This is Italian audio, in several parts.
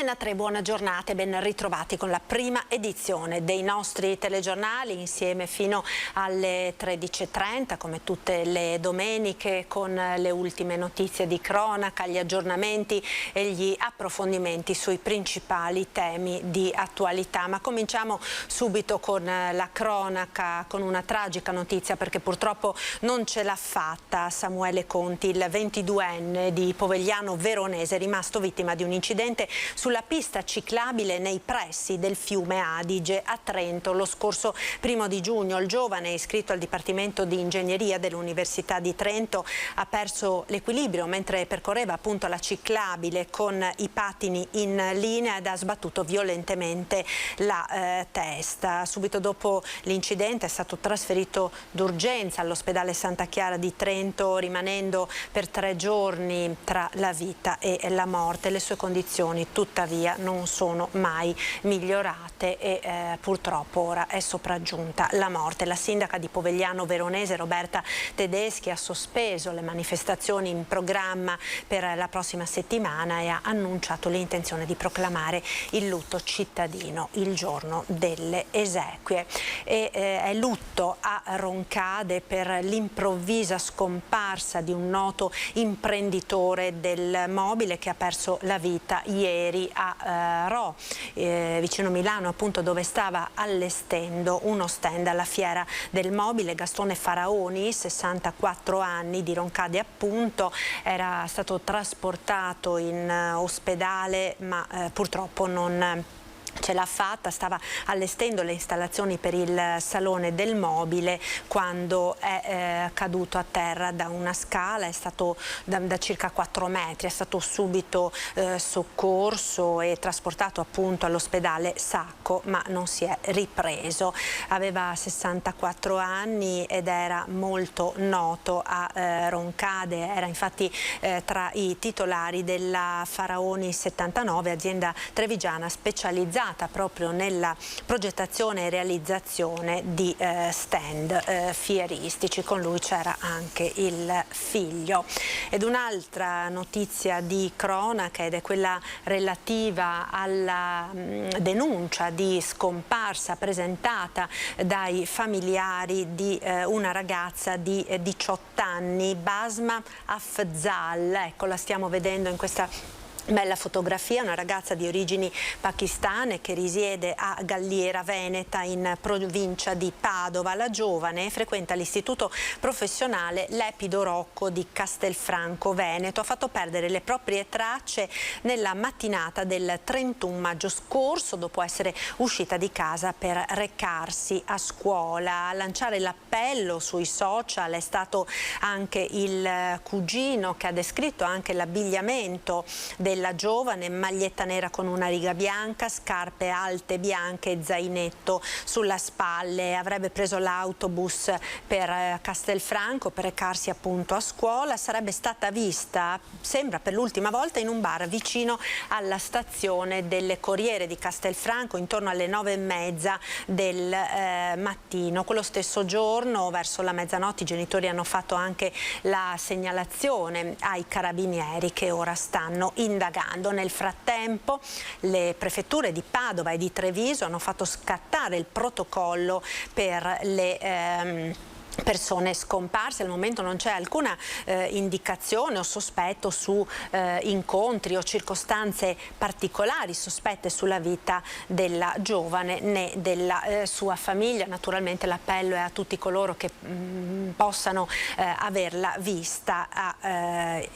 Antena 3, buona giornata e ben ritrovati con la prima edizione dei nostri telegiornali, insieme fino alle 13:30 come tutte le domeniche, con le ultime notizie di cronaca, gli aggiornamenti e gli approfondimenti sui principali temi di attualità. Ma cominciamo subito con la cronaca, con una tragica notizia, perché purtroppo non ce l'ha fatta Samuele Conti, il 22enne di Povegliano Veronese, è rimasto vittima di un incidente sulla pista ciclabile nei pressi del fiume Adige a Trento lo scorso 1° giugno. Il giovane, iscritto al Dipartimento di Ingegneria dell'Università di Trento, ha perso l'equilibrio mentre percorreva appunto la ciclabile con i pattini in linea ed ha sbattuto violentemente la testa. Subito dopo l'incidente è stato trasferito d'urgenza all'ospedale Santa Chiara di Trento, rimanendo per 3 giorni tra la vita e la morte. Le sue condizioni tuttavia non sono mai migliorate e purtroppo ora è sopraggiunta la morte. La sindaca di Povegliano Veronese, Roberta Tedeschi, ha sospeso le manifestazioni in programma per la prossima settimana e ha annunciato l'intenzione di proclamare il lutto cittadino il giorno delle esequie. È lutto a Roncade per l'improvvisa scomparsa di un noto imprenditore del mobile che ha perso la vita ieri a Rho, vicino Milano, appunto, dove stava allestendo uno stand alla fiera del mobile. Gastone Faraoni, 64 anni, di Roncade appunto, era stato trasportato in ospedale ma purtroppo non ce l'ha fatta. Stava allestendo le installazioni per il salone del mobile quando è caduto a terra da una scala, è stato da circa 4 metri, è stato subito soccorso e trasportato appunto all'ospedale Sacco, ma non si è ripreso. Aveva 64 anni ed era molto noto a Roncade, era infatti tra i titolari della Faraoni 79, azienda trevigiana specializzata proprio nella progettazione e realizzazione di stand fieristici. Con lui c'era anche il figlio. Ed un'altra notizia di cronaca, ed è quella relativa alla denuncia di scomparsa presentata dai familiari di una ragazza di 18 anni, Basma Afzal. Ecco, la stiamo vedendo in questa bella fotografia, una ragazza di origini pakistane che risiede a Galliera Veneta in provincia di Padova. La giovane frequenta l'istituto professionale Lepido Rocco di Castelfranco Veneto. Ha fatto perdere le proprie tracce nella mattinata del 31 maggio scorso, dopo essere uscita di casa per recarsi a scuola. A lanciare l'appello sui social è stato anche il cugino, che ha descritto anche l'abbigliamento della giovane: maglietta nera con una riga bianca, scarpe alte bianche e zainetto sulla spalle. Avrebbe preso l'autobus per Castelfranco per recarsi appunto a scuola. Sarebbe stata vista, sembra per l'ultima volta, in un bar vicino alla stazione delle Corriere di Castelfranco intorno alle 9:30 del mattino. Quello stesso giorno, verso la mezzanotte, i genitori hanno fatto anche la segnalazione ai carabinieri, che ora stanno indagando. Nel frattempo le prefetture di Padova e di Treviso hanno fatto scattare il protocollo per le persone scomparse. Al momento non c'è alcuna indicazione o sospetto su incontri o circostanze particolari sospette sulla vita della giovane né della sua famiglia. Naturalmente l'appello è a tutti coloro che possano averla vista a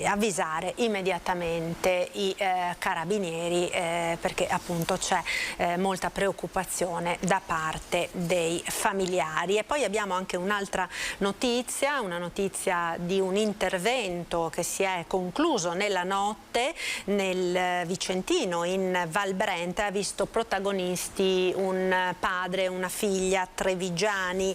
avvisare immediatamente i carabinieri, perché appunto c'è molta preoccupazione da parte dei familiari. E poi abbiamo anche un'altra notizia, una notizia di un intervento che si è concluso nella notte nel Vicentino, in Val Brenta. Ha visto protagonisti un padre e una figlia trevigiani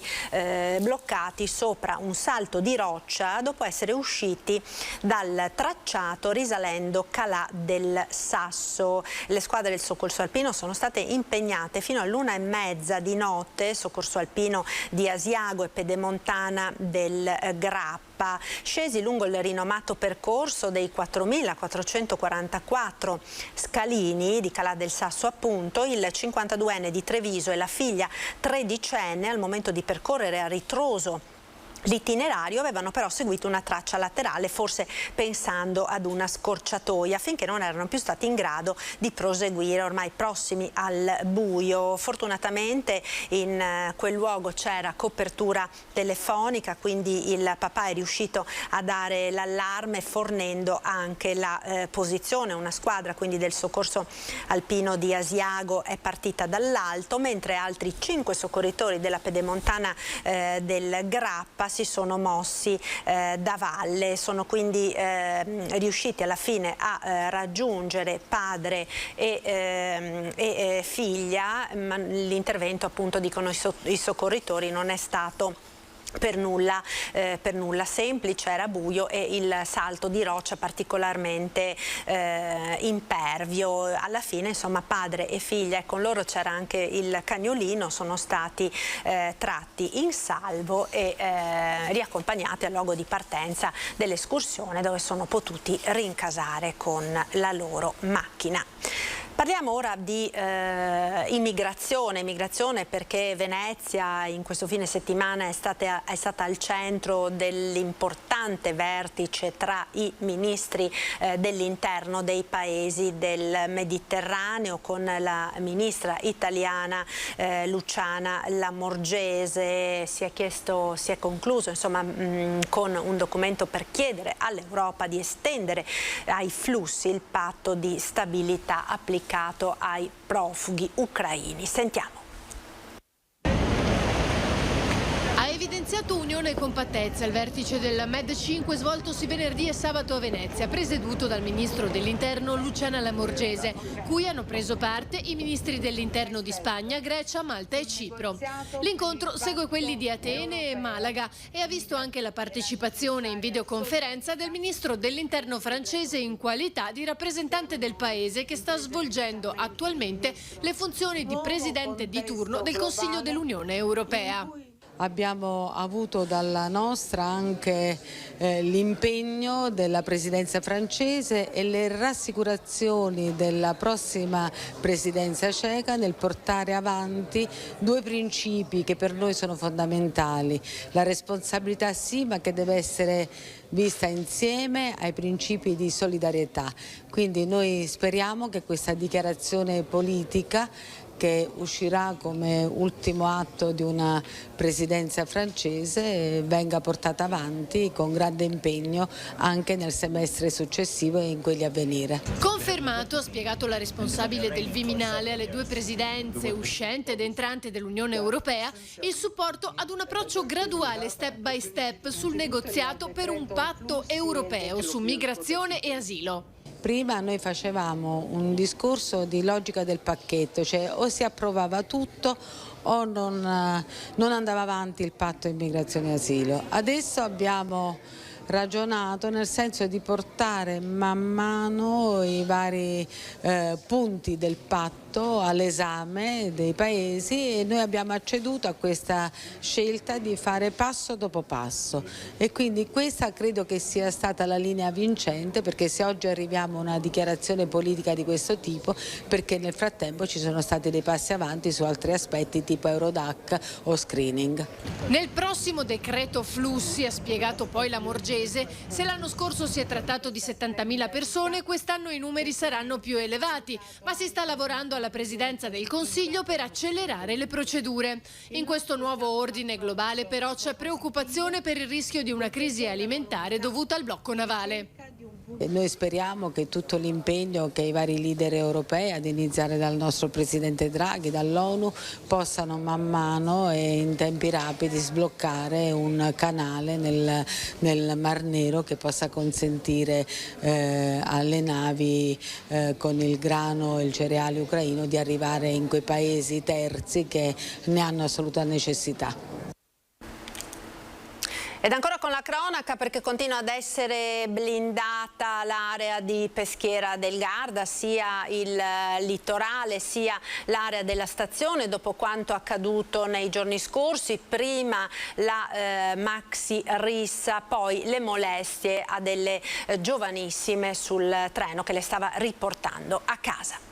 bloccati sopra un salto di roccia dopo essere usciti dal tracciato risalendo Calà del Sasso. Le squadre del soccorso alpino sono state impegnate fino all'1:30 di notte, soccorso alpino di Asiago e Pedemontana, Fontana del Grappa. Scesi lungo il rinomato percorso dei 4.444 scalini di Calà del Sasso, appunto, il 52enne di Treviso e la figlia 13enne, al momento di percorrere a ritroso l'itinerario, avevano però seguito una traccia laterale, forse pensando ad una scorciatoia, finché non erano più stati in grado di proseguire, ormai prossimi al buio. Fortunatamente in quel luogo c'era copertura telefonica, quindi il papà è riuscito a dare l'allarme fornendo anche la posizione. Una squadra quindi del soccorso alpino di Asiago è partita dall'alto, mentre altri 5 soccorritori della Pedemontana del Grappa si sono mossi da valle. Sono quindi riusciti alla fine a raggiungere padre e figlia, ma l'intervento, appunto, dicono i soccorritori, non è stato per nulla semplice, era buio e il salto di roccia particolarmente impervio. Alla fine, insomma, padre e figlia, e con loro c'era anche il cagnolino, sono stati tratti in salvo e riaccompagnati al luogo di partenza dell'escursione, dove sono potuti rincasare con la loro macchina. Parliamo ora di immigrazione, perché Venezia in questo fine settimana è stata al centro dell'importante vertice tra i ministri dell'interno dei paesi del Mediterraneo, con la ministra italiana Luciana Lamorgese. Si è concluso, insomma, con un documento per chiedere all'Europa di estendere ai flussi il patto di stabilità applicato ai profughi ucraini. Sentiamo. Ha evidenziato unione e compattezza il vertice del Med 5 svoltosi venerdì e sabato a Venezia, presieduto dal ministro dell'interno Luciana Lamorgese, cui hanno preso parte i ministri dell'interno di Spagna, Grecia, Malta e Cipro. L'incontro segue quelli di Atene e Malaga e ha visto anche la partecipazione in videoconferenza del ministro dell'interno francese in qualità di rappresentante del paese, che sta svolgendo attualmente le funzioni di presidente di turno del Consiglio dell'Unione Europea. Abbiamo avuto dalla nostra anche l'impegno della presidenza francese e le rassicurazioni della prossima presidenza ceca nel portare avanti 2 principi che per noi sono fondamentali: la responsabilità sì, ma che deve essere vista insieme ai principi di solidarietà. Quindi noi speriamo che questa dichiarazione politica, che uscirà come ultimo atto di una presidenza francese, venga portata avanti con grande impegno anche nel semestre successivo e in quelli a venire. Confermato, ha spiegato la responsabile del Viminale alle 2 presidenze uscente ed entrante dell'Unione Europea, il supporto ad un approccio graduale, step by step, sul negoziato per un patto europeo su migrazione e asilo. Prima noi facevamo un discorso di logica del pacchetto, cioè o si approvava tutto o non andava avanti il patto immigrazione e asilo. Adesso abbiamo ragionato nel senso di portare man mano i vari punti del patto all'esame dei paesi, e noi abbiamo acceduto a questa scelta di fare passo dopo passo, e quindi questa credo che sia stata la linea vincente, perché se oggi arriviamo a una dichiarazione politica di questo tipo, perché nel frattempo ci sono stati dei passi avanti su altri aspetti tipo Eurodac o screening. Nel prossimo decreto flussi, ha spiegato poi Lamorgese, se l'anno scorso si è trattato di 70.000 persone, quest'anno i numeri saranno più elevati, ma si sta lavorando alla Presidenza del Consiglio per accelerare le procedure. In questo nuovo ordine globale però c'è preoccupazione per il rischio di una crisi alimentare dovuta al blocco navale. E noi speriamo che tutto l'impegno che i vari leader europei, ad iniziare dal nostro Presidente Draghi, dall'ONU, possano man mano e in tempi rapidi sbloccare un canale nel Mar Nero che possa consentire alle navi con il grano e il cereale ucraino di arrivare in quei paesi terzi che ne hanno assoluta necessità. Ed ancora con la cronaca, perché continua ad essere blindata l'area di Peschiera del Garda, sia il litorale sia l'area della stazione, dopo quanto accaduto nei giorni scorsi, prima la maxi rissa, poi le molestie a delle giovanissime sul treno che le stava riportando a casa.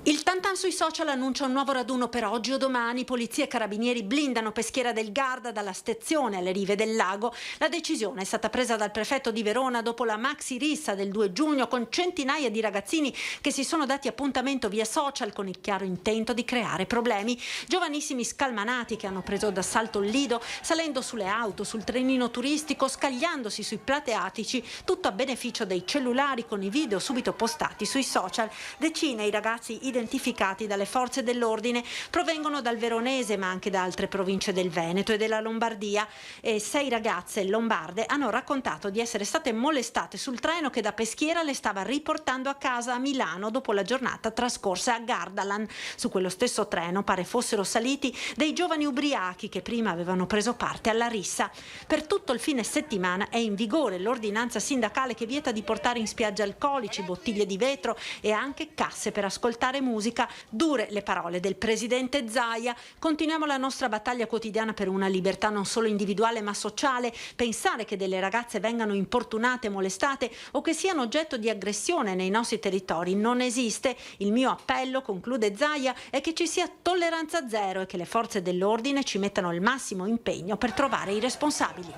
Il Tantan sui social annuncia un nuovo raduno per oggi o domani. Polizia e carabinieri blindano Peschiera del Garda dalla stazione alle rive del lago. La decisione è stata presa dal prefetto di Verona dopo la maxi rissa del 2 giugno con centinaia di ragazzini che si sono dati appuntamento via social con il chiaro intento di creare problemi. Giovanissimi scalmanati che hanno preso d'assalto il lido, salendo sulle auto, sul trenino turistico, scagliandosi sui plateatici, tutto a beneficio dei cellulari con i video subito postati sui social. Decine i ragazzi identificati dalle forze dell'ordine provengono dal Veronese ma anche da altre province del Veneto e della Lombardia, e 6 ragazze lombarde hanno raccontato di essere state molestate sul treno che da Peschiera le stava riportando a casa a Milano dopo la giornata trascorsa a Gardaland. Su quello stesso treno pare fossero saliti dei giovani ubriachi che prima avevano preso parte alla rissa. Per tutto il fine settimana è in vigore l'ordinanza sindacale che vieta di portare in spiaggia alcolici, bottiglie di vetro e anche casse per ascoltare musica. Dure le parole del presidente Zaia. Continuiamo la nostra battaglia quotidiana per una libertà non solo individuale ma sociale. Pensare che delle ragazze vengano importunate, molestate o che siano oggetto di aggressione nei nostri territori non esiste. Il mio appello, conclude Zaia, è che ci sia tolleranza zero e che le forze dell'ordine ci mettano il massimo impegno per trovare i responsabili.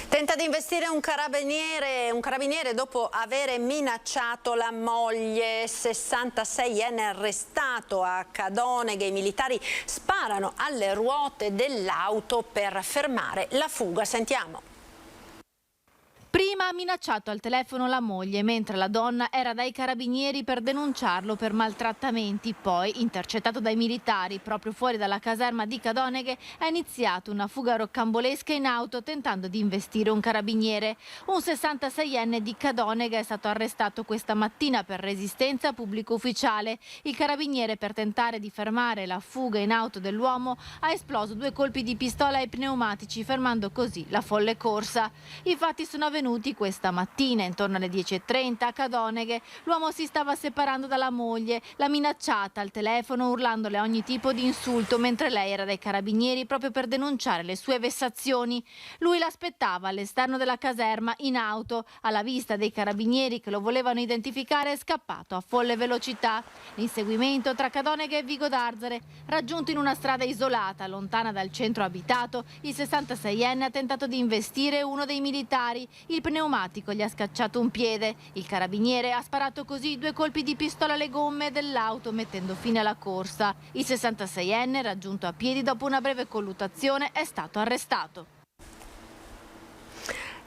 Tenta di investire un carabiniere dopo aver minacciato la moglie. 66enne arrestato a Cadoneghe. I militari sparano alle ruote dell'auto per fermare la fuga. Sentiamo. Prima ha minacciato al telefono la moglie mentre la donna era dai carabinieri per denunciarlo per maltrattamenti. Poi, intercettato dai militari proprio fuori dalla caserma di Cadoneghe, ha iniziato una fuga roccambolesca in auto tentando di investire un carabiniere. Un 66enne di Cadoneghe è stato arrestato questa mattina per resistenza a pubblico ufficiale. Il carabiniere, per tentare di fermare la fuga in auto dell'uomo, ha esploso 2 colpi di pistola ai pneumatici, fermando così la folle corsa. I fatti sono avvenuti questa mattina intorno alle 10:30 a Cadoneghe. L'uomo si stava separando dalla moglie, l'ha minacciata al telefono urlandole ogni tipo di insulto mentre lei era dai carabinieri proprio per denunciare le sue vessazioni. Lui l'aspettava all'esterno della caserma in auto. Alla vista dei carabinieri che lo volevano identificare è scappato a folle velocità. L'inseguimento tra Cadoneghe e Vigo d'Arzere. Raggiunto in una strada isolata lontana dal centro abitato, il 66enne ha tentato di investire uno dei militari. Il pneumatico gli ha scacciato un piede. Il carabiniere ha sparato così 2 colpi di pistola alle gomme dell'auto, mettendo fine alla corsa. Il 66enne, raggiunto a piedi dopo una breve colluttazione, è stato arrestato.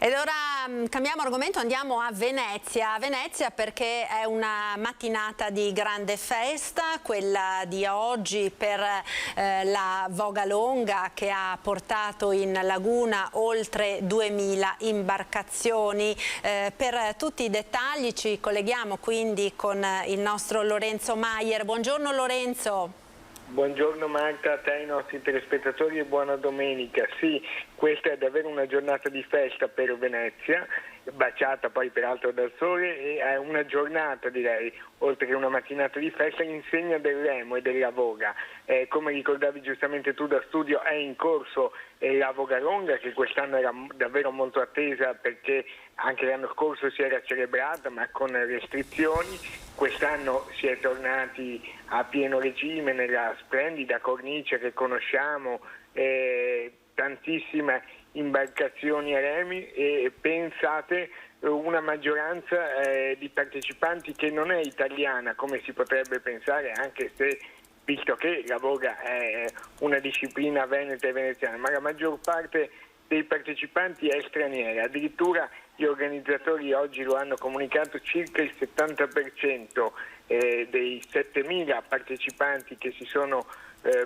Ed ora cambiamo argomento, andiamo a Venezia. A Venezia perché è una mattinata di grande festa, quella di oggi per la Voga Longa che ha portato in laguna oltre 2000 imbarcazioni. Per tutti i dettagli ci colleghiamo quindi con il nostro Lorenzo Maier. Buongiorno Lorenzo. Buongiorno Marta, a te e ai nostri telespettatori e buona domenica. Sì, questa è davvero una giornata di festa per Venezia, baciata poi peraltro dal sole, e è una giornata, direi, oltre che una mattinata di festa, insegna del remo e della voga. Come ricordavi giustamente tu da studio, è in corso la Voga Longa, che quest'anno era davvero molto attesa perché anche l'anno scorso si era celebrata ma con restrizioni. Quest'anno si è tornati a pieno regime nella splendida cornice che conosciamo, tantissime imbarcazioni a remi e pensate una maggioranza di partecipanti che non è italiana come si potrebbe pensare, anche se visto che la voga è una disciplina veneta e veneziana, ma la maggior parte dei partecipanti è straniera. Addirittura gli organizzatori oggi lo hanno comunicato, circa il 70% dei 7.000 partecipanti che si sono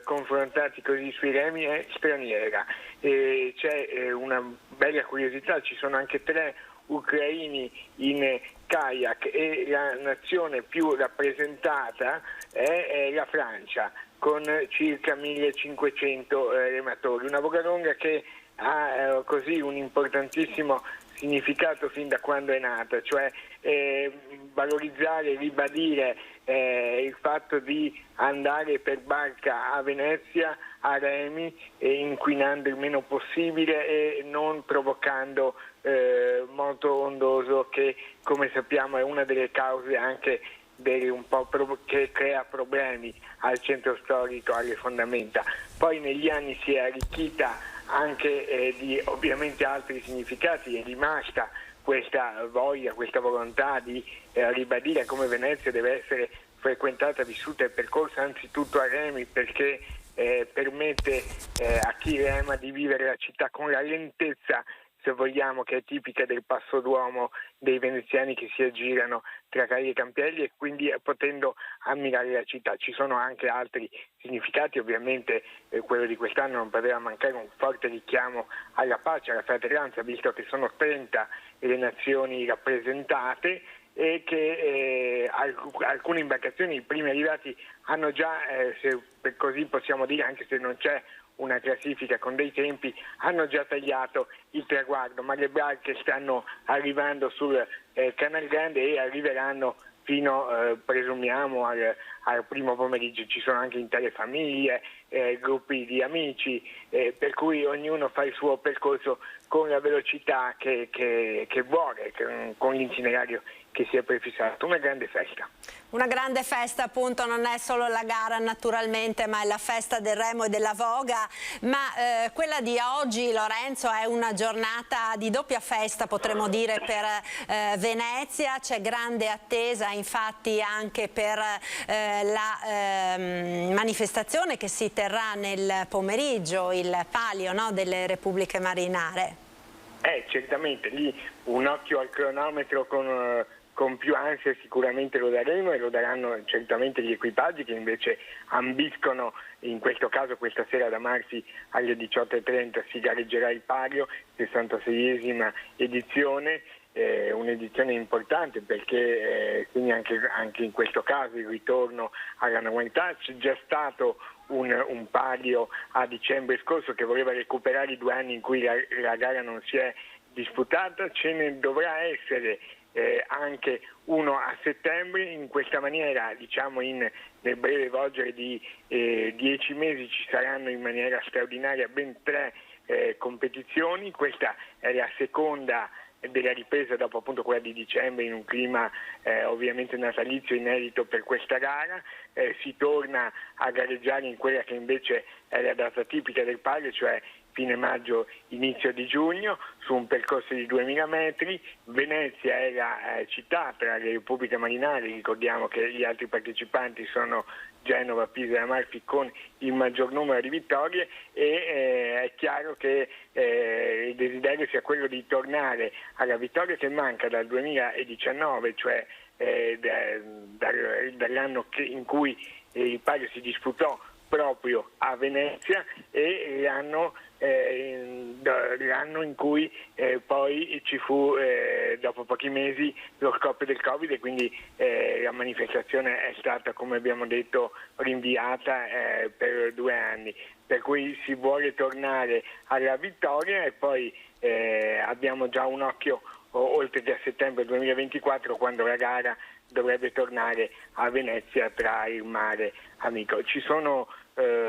confrontati così sui remi è straniera. C'è una bella curiosità, ci sono anche 3 ucraini in kayak e la nazione più rappresentata è la Francia, con circa 1500 rematori. Una vogalonga che ha così un importantissimo significato fin da quando è nata, cioè valorizzare, ribadire il fatto di andare per barca a Venezia a remi, inquinando il meno possibile e non provocando moto ondoso, che come sappiamo è una delle cause anche che crea problemi al centro storico, alle fondamenta. Poi negli anni si è arricchita anche di ovviamente altri significati, è rimasta questa voglia, questa volontà di ribadire come Venezia deve essere frequentata, vissuta e percorsa anzitutto a remi, perché permette a chi rema di vivere la città con la lentezza, se vogliamo, che è tipica del Passo d'Uomo dei veneziani che si aggirano tra Cagliari e Campelli, e quindi potendo ammirare la città. Ci sono anche altri significati, ovviamente quello di quest'anno non poteva mancare un forte richiamo alla pace, alla fratellanza, visto che sono 30 le nazioni rappresentate e che alcune imbarcazioni, i primi arrivati, hanno già, se per così possiamo dire, anche se non c'è una classifica con dei tempi, hanno già tagliato il traguardo, ma le barche stanno arrivando sul Canal Grande e arriveranno fino, presumiamo, al primo pomeriggio. Ci sono anche intere famiglie, gruppi di amici, per cui ognuno fa il suo percorso con la velocità che vuole, con l'itinerario che si è prefissato. Una grande festa. Una grande festa, appunto, non è solo la gara naturalmente, ma è la festa del remo e della voga. Ma quella di oggi, Lorenzo, è una giornata di doppia festa, potremmo dire, per Venezia. C'è grande attesa infatti anche per la manifestazione che si terrà nel pomeriggio, il palio, no, delle Repubbliche Marinare. Certamente, lì un occhio al cronometro con più ansia sicuramente lo daremo, e lo daranno certamente gli equipaggi, che invece ambiscono, in questo caso questa sera da Marsi alle 18:30 si gareggerà il palio, 66esima edizione, un'edizione importante perché quindi anche in questo caso il ritorno alla normalità. C'è già stato un palio a dicembre scorso che voleva recuperare i 2 anni in cui la gara non si è disputata, ce ne dovrà essere anche uno a settembre. In questa maniera, diciamo, nel breve volgere di 10 mesi ci saranno in maniera straordinaria ben 3 competizioni. Questa è la seconda della ripresa dopo appunto quella di dicembre, in un clima ovviamente natalizio inedito per questa gara. Si torna a gareggiare in quella che invece è la data tipica del palio, cioè fine maggio, inizio di giugno, su un percorso di 2000 metri. Venezia è la città tra le Repubbliche Marinari, ricordiamo che gli altri partecipanti sono Genova, Pisa e Amalfi con il maggior numero di vittorie, e è chiaro che il desiderio sia quello di tornare alla vittoria che manca dal 2019, cioè dall'anno in cui il palio si disputò proprio a Venezia, e l'anno in cui poi ci fu dopo pochi mesi lo scoppio del Covid, e quindi la manifestazione è stata, come abbiamo detto, rinviata per 2 anni, per cui si vuole tornare alla vittoria. E poi abbiamo già un occhio oltre che a settembre 2024, quando la gara dovrebbe tornare a Venezia tra il mare amico. Ci sono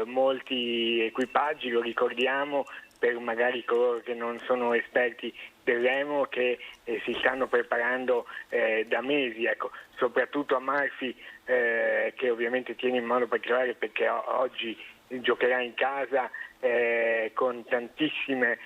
molti equipaggi, lo ricordiamo, per magari coloro che non sono esperti del remo, che si stanno preparando da mesi, ecco, soprattutto Amalfi, che ovviamente tiene in modo particolare perché oggi giocherà in casa con tantissime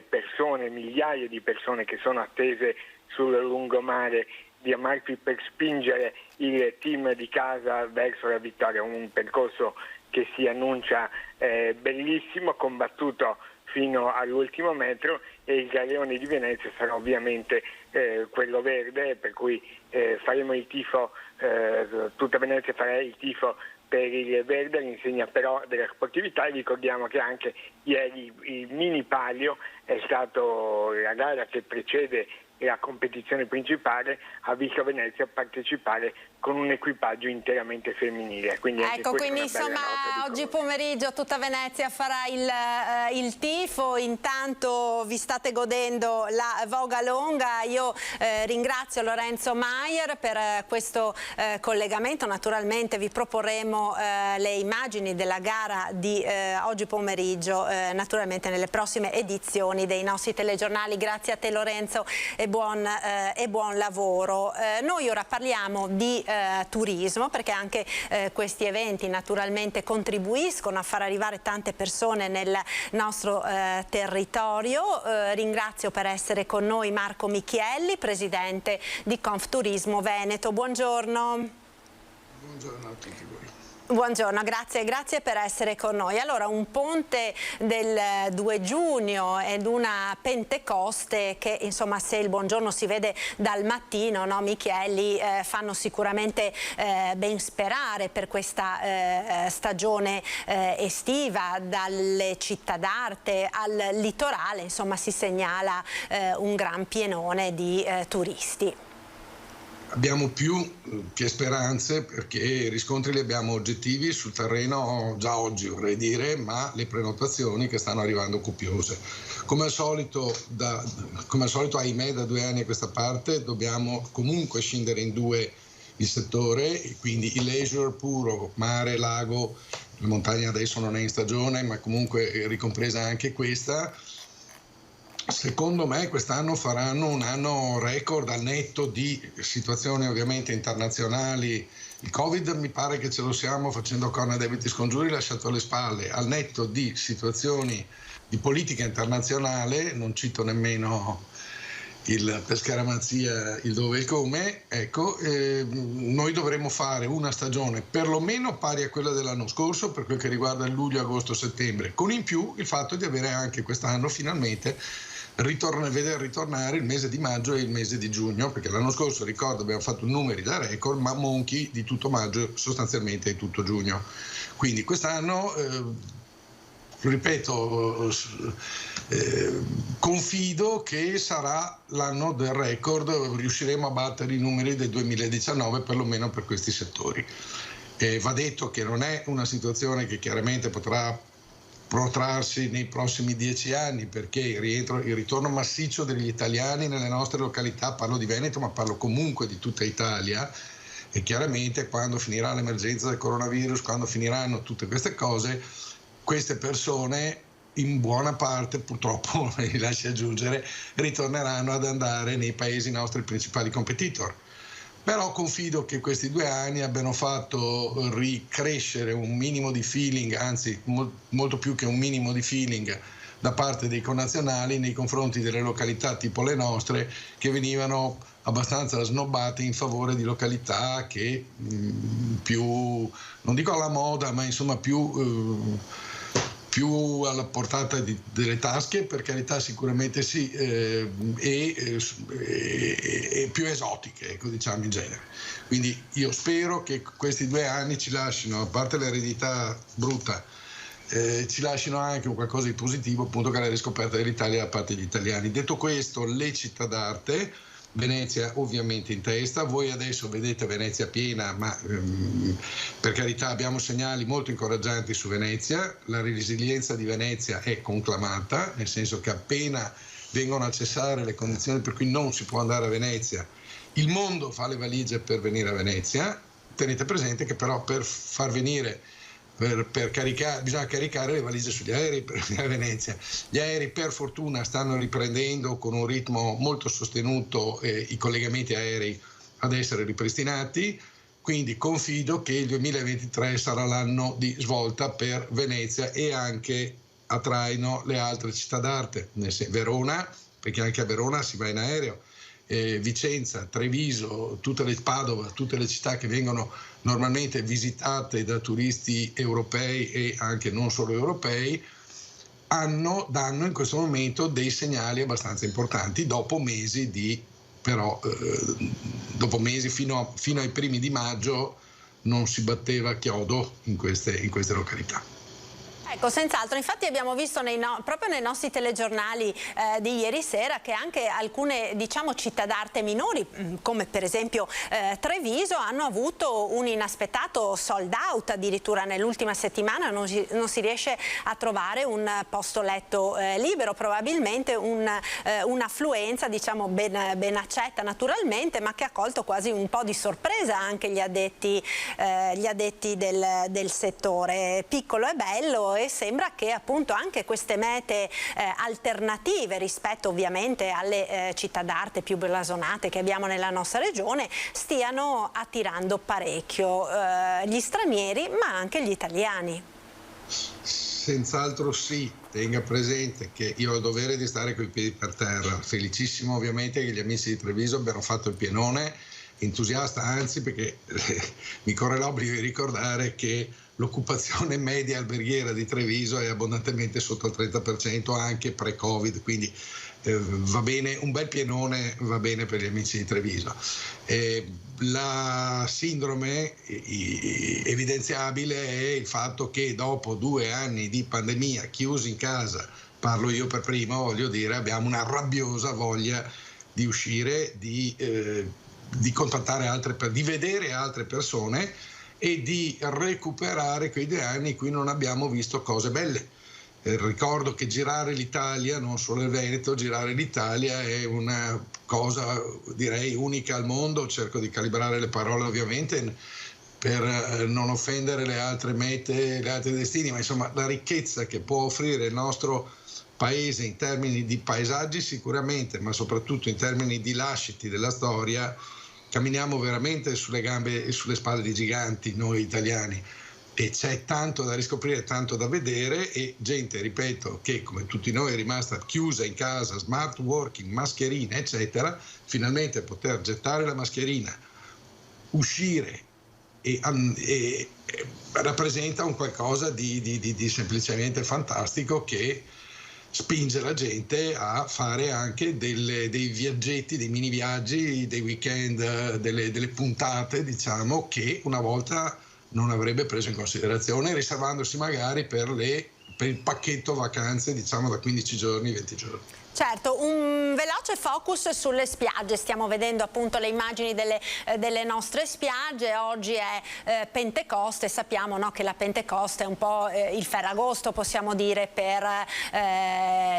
persone, migliaia di persone che sono attese sul lungomare di Amalfi per spingere il team di casa verso la vittoria. Un percorso che si annuncia bellissimo, combattuto fino all'ultimo metro, e il galeone di Venezia sarà ovviamente quello verde, per cui faremo il tifo, tutta Venezia farà il tifo per il verde, all'insegna però della sportività. E ricordiamo che anche ieri il mini palio è stato la gara che precede la competizione principale, ha visto Venezia partecipare con un equipaggio interamente femminile. Quindi ecco, quindi insomma oggi pomeriggio tutta Venezia farà il tifo, intanto vi state godendo la Voga Longa. Io ringrazio Lorenzo Maier per questo collegamento, naturalmente vi proporremo le immagini della gara di oggi pomeriggio naturalmente nelle prossime edizioni dei nostri telegiornali. Grazie a te Lorenzo e buon lavoro. Noi ora parliamo di turismo, perché anche questi eventi naturalmente contribuiscono a far arrivare tante persone nel nostro territorio. Ringrazio per essere con noi Marco Michielli, presidente di Confturismo Veneto. Buongiorno. Buongiorno a tutti voi. Buongiorno, grazie per essere con noi. Allora, un ponte del 2 giugno ed una Pentecoste che, insomma, se il buongiorno si vede dal mattino, no, Michielli, fanno sicuramente ben sperare per questa stagione estiva. Dalle città d'arte al litorale, insomma, si segnala un gran pienone di turisti. Abbiamo più che speranze, perché i riscontri li abbiamo oggettivi sul terreno già oggi, vorrei dire, ma le prenotazioni che stanno arrivando copiose. Come al solito, ahimè, da 2 anni a questa parte dobbiamo comunque scindere in due il settore, quindi il leisure puro, mare, lago, la montagna adesso non è in stagione, ma comunque è ricompresa anche questa. Secondo me quest'anno faranno un anno record al netto di situazioni ovviamente internazionali. Il Covid mi pare che ce lo siamo, facendo corna debiti scongiuri, lasciato alle spalle. Al netto di situazioni di politica internazionale, non cito nemmeno per scaramanzia il dove e il come, ecco, noi dovremo fare una stagione perlomeno pari a quella dell'anno scorso per quel che riguarda il luglio, agosto, settembre, con in più il fatto di avere anche quest'anno finalmente veder ritornare il mese di maggio e il mese di giugno, perché l'anno scorso, ricordo, abbiamo fatto numeri da record, ma monchi di tutto maggio sostanzialmente e tutto giugno. Quindi quest'anno, ripeto, confido che sarà l'anno del record, riusciremo a battere i numeri del 2019 perlomeno per questi settori. Va detto che non è una situazione che chiaramente potrà protrarsi nei prossimi 10 anni, perché il ritorno massiccio degli italiani nelle nostre località, parlo di Veneto ma parlo comunque di tutta Italia, e chiaramente quando finirà l'emergenza del coronavirus, quando finiranno tutte queste cose, queste persone in buona parte, purtroppo mi lasci aggiungere, ritorneranno ad andare nei paesi nostri principali competitor. Però confido che questi 2 anni abbiano fatto ricrescere un minimo di feeling, anzi molto più che un minimo di feeling da parte dei connazionali nei confronti delle località tipo le nostre, che venivano abbastanza snobbate in favore di località che più, non dico alla moda, ma insomma più alla portata delle tasche, per carità, sicuramente sì, e più esotiche, ecco, diciamo in genere. Quindi io spero che questi 2 anni ci lasciano, a parte l'eredità brutta, ci lasciano anche un qualcosa di positivo, appunto, che è la riscoperta dell'Italia da parte degli italiani. Detto questo, le città d'arte, Venezia ovviamente in testa. Voi adesso vedete Venezia piena, ma per carità abbiamo segnali molto incoraggianti su Venezia. La resilienza di Venezia è conclamata, nel senso che appena vengono a cessare le condizioni per cui non si può andare a Venezia, il mondo fa le valigie per venire a Venezia. Tenete presente che però per far venire, per caricare, bisogna caricare le valigie sugli aerei per venire a Venezia. Gli aerei per fortuna stanno riprendendo con un ritmo molto sostenuto i collegamenti aerei ad essere ripristinati, quindi confido che il 2023 sarà l'anno di svolta per Venezia e anche a traino le altre città d'arte, Verona, perché anche a Verona si va in aereo, Vicenza, Treviso, Padova, tutte le città che vengono normalmente visitate da turisti europei e anche non solo europei, danno in questo momento dei segnali abbastanza importanti dopo mesi fino ai primi di maggio non si batteva chiodo in queste località. Ecco, senz'altro, infatti abbiamo visto proprio nei nostri telegiornali di ieri sera che anche alcune, diciamo, città d'arte minori, come per esempio Treviso, hanno avuto un inaspettato sold out. Addirittura nell'ultima settimana non si riesce a trovare un posto letto libero, probabilmente un'affluenza, diciamo, ben accetta naturalmente, ma che ha colto quasi un po' di sorpresa anche gli addetti del settore. Piccolo e bello, e sembra che appunto anche queste mete alternative rispetto ovviamente alle città d'arte più blasonate che abbiamo nella nostra regione stiano attirando parecchio gli stranieri ma anche gli italiani. Senz'altro sì, tenga presente che io ho il dovere di stare coi piedi per terra, felicissimo ovviamente che gli amici di Treviso abbiano fatto il pienone, entusiasta anzi, perché mi corre l'obbligo di ricordare che l'occupazione media alberghiera di Treviso è abbondantemente sotto il 30% anche pre-Covid, quindi va bene, un bel pienone va bene per gli amici di Treviso. La sindrome evidenziabile è il fatto che dopo 2 anni di pandemia chiusi in casa, parlo io per primo, voglio dire, abbiamo una rabbiosa voglia di uscire, di contattare di vedere altre persone e di recuperare quei 2 anni in cui non abbiamo visto cose belle. Ricordo che girare l'Italia, non solo il Veneto, girare l'Italia è una cosa direi unica al mondo. Cerco di calibrare le parole ovviamente per non offendere le altre mete, gli altri destini, ma insomma la ricchezza che può offrire il nostro paese in termini di paesaggi sicuramente, ma soprattutto in termini di lasciti della storia, camminiamo veramente sulle gambe e sulle spalle di giganti noi italiani, e c'è tanto da riscoprire, tanto da vedere, e gente, ripeto, che come tutti noi è rimasta chiusa in casa, smart working, mascherine eccetera, finalmente poter gettare la mascherina, uscire e rappresenta un qualcosa di semplicemente fantastico che spinge la gente a fare anche dei viaggetti, dei mini viaggi, dei weekend, delle puntate, diciamo, che una volta non avrebbe preso in considerazione, riservandosi magari per il pacchetto vacanze, diciamo, da 15 giorni, 20 giorni. Certo, un veloce focus sulle spiagge. Stiamo vedendo appunto le immagini delle nostre spiagge. Oggi è Pentecoste, sappiamo, no, che la Pentecoste è un po' il Ferragosto, possiamo dire, per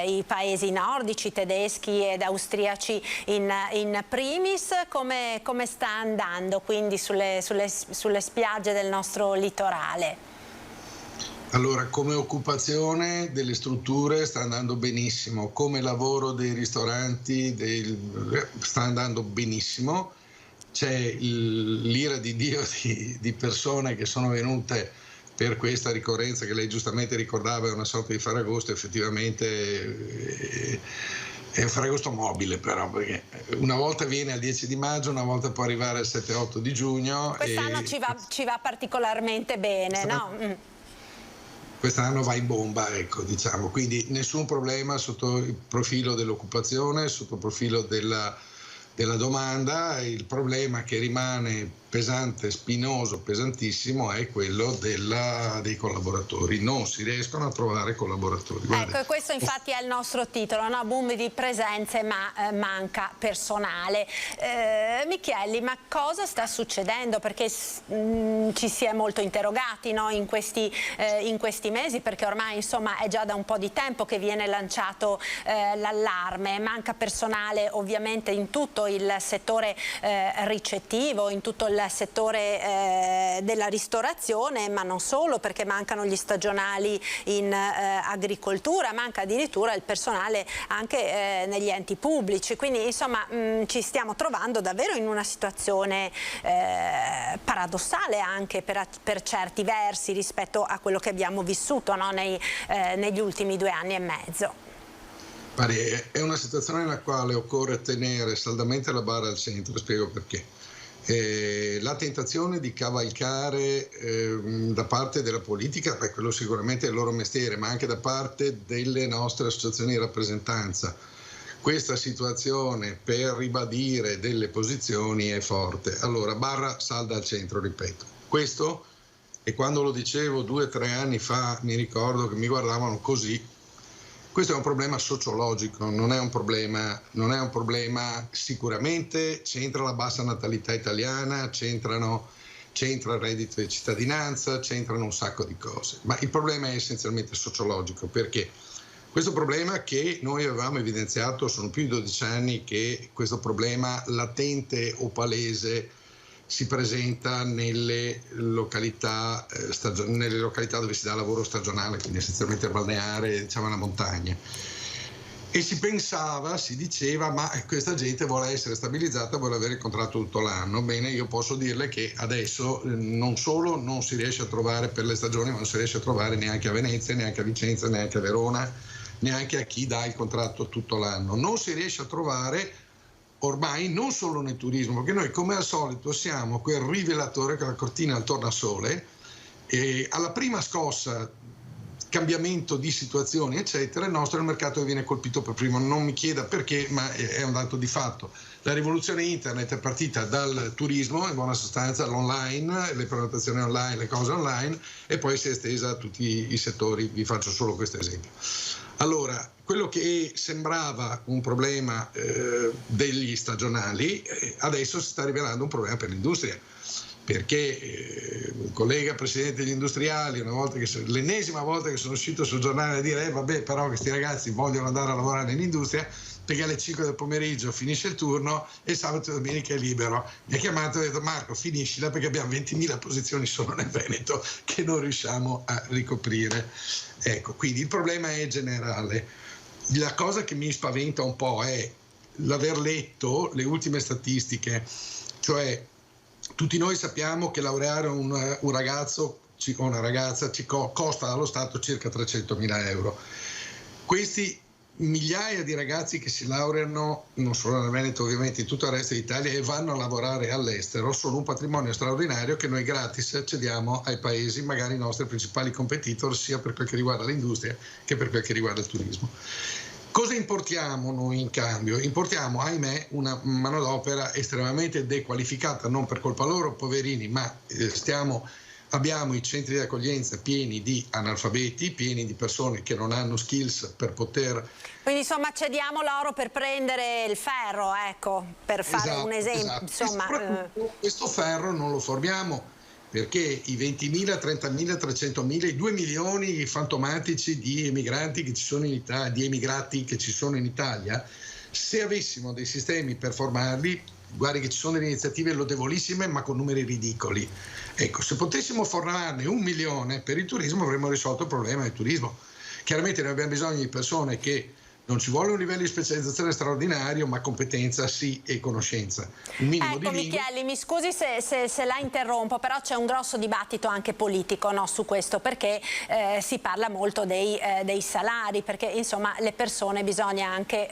i paesi nordici, tedeschi ed austriaci in primis. Come sta andando quindi sulle spiagge del nostro litorale? Allora, come occupazione delle strutture sta andando benissimo, come lavoro dei ristoranti sta andando benissimo, c'è l'ira di Dio di persone che sono venute per questa ricorrenza che lei giustamente ricordava, è una sorta di Ferragosto, effettivamente è un Ferragosto mobile però, perché una volta viene al 10 di maggio, una volta può arrivare al 7-8 di giugno. Quest'anno ci va particolarmente bene, no? Quest'anno va in bomba, ecco, diciamo, quindi nessun problema sotto il profilo dell'occupazione, sotto il profilo della domanda. Il problema che rimane pesante, spinoso, pesantissimo è quello dei collaboratori. Non si riescono a trovare collaboratori. Ecco, e questo infatti è il nostro titolo, no? Boom di presenze ma manca personale. Micheli, ma cosa sta succedendo? Perché ci si è molto interrogati, no? in questi mesi, perché ormai insomma è già da un po' di tempo che viene lanciato l'allarme. Manca personale ovviamente in tutto il settore ricettivo, in tutto il settore della ristorazione, ma non solo, perché mancano gli stagionali in agricoltura, manca addirittura il personale anche negli enti pubblici, quindi insomma ci stiamo trovando davvero in una situazione paradossale anche per certi versi rispetto a quello che abbiamo vissuto, no? negli ultimi 2 anni e mezzo. È una situazione nella quale occorre tenere saldamente la barra al centro, spiego perché. La tentazione di cavalcare da parte della politica, quello sicuramente è il loro mestiere, ma anche da parte delle nostre associazioni di rappresentanza, questa situazione per ribadire delle posizioni è forte. Allora, barra salda al centro, ripeto. Questo e quando lo dicevo 2 o 3 anni fa mi ricordo che mi guardavano così. Questo è un problema sociologico, non è un problema, sicuramente c'entra la bassa natalità italiana, c'entra il reddito di cittadinanza, c'entrano un sacco di cose, ma il problema è essenzialmente sociologico, perché questo problema che noi avevamo evidenziato, sono più di 12 anni che questo problema latente o palese si presenta nelle località dove si dà lavoro stagionale, quindi essenzialmente balneare, diciamo la montagna. E si diceva, ma questa gente vuole essere stabilizzata, vuole avere il contratto tutto l'anno. Bene, io posso dirle che adesso non solo non si riesce a trovare per le stagioni, ma non si riesce a trovare neanche a Venezia, neanche a Vicenza, neanche a Verona, neanche a chi dà il contratto tutto l'anno. Non si riesce a trovare ormai non solo nel turismo, perché noi come al solito siamo quel rivelatore con la cortina al tornasole, e alla prima scossa, cambiamento di situazioni eccetera, il nostro è il mercato che viene colpito per primo. Non mi chieda perché, ma è un dato di fatto. La rivoluzione internet è partita dal turismo, in buona sostanza l'online, le prenotazioni online, le cose online, e poi si è estesa a tutti i settori. Vi faccio solo questo esempio. Allora, quello che sembrava un problema degli stagionali adesso si sta rivelando un problema per l'industria, perché un collega presidente degli industriali, l'ennesima volta che sono uscito sul giornale a dire vabbè, però questi ragazzi vogliono andare a lavorare nell'industria perché alle 5 del pomeriggio finisce il turno e sabato e domenica è libero. Mi ha chiamato e ha detto Marco, finiscila perché abbiamo 20.000 posizioni solo nel Veneto che non riusciamo a ricoprire. Ecco, quindi il problema è generale. La cosa che mi spaventa un po' è l'aver letto le ultime statistiche, cioè tutti noi sappiamo che laureare un ragazzo o una ragazza costa allo Stato circa 300.000 euro. Questi migliaia di ragazzi che si laureano, non solo nel Veneto ovviamente, in tutto il resto d'Italia, e vanno a lavorare all'estero, sono un patrimonio straordinario che noi gratis cediamo ai paesi, magari i nostri principali competitor, sia per quel che riguarda l'industria che per quel che riguarda il turismo. Cosa importiamo noi in cambio? Importiamo, ahimè, una manodopera estremamente dequalificata, non per colpa loro, poverini, ma abbiamo i centri di accoglienza pieni di analfabeti, pieni di persone che non hanno skills per poter... Quindi insomma cediamo l'oro per prendere il ferro, ecco, per fare un esempio. Esatto. Insomma, questo ferro non lo formiamo perché i 20.000, 30.000, 300.000, i 2 milioni fantomatici di emigranti che ci sono in Italia, di emigrati che ci sono in Italia, se avessimo dei sistemi per formarli, guardi che ci sono delle iniziative lodevolissime ma con numeri ridicoli. Ecco, se potessimo formarne 1 milione per il turismo avremmo risolto il problema del turismo. Chiaramente noi abbiamo bisogno di persone che non ci vuole un livello di specializzazione straordinario, ma competenza sì e conoscenza. Un minimo ecco, di Micheli, mi scusi se la interrompo, però c'è un grosso dibattito anche politico, no, su questo, perché si parla molto dei salari, perché insomma le persone bisogna anche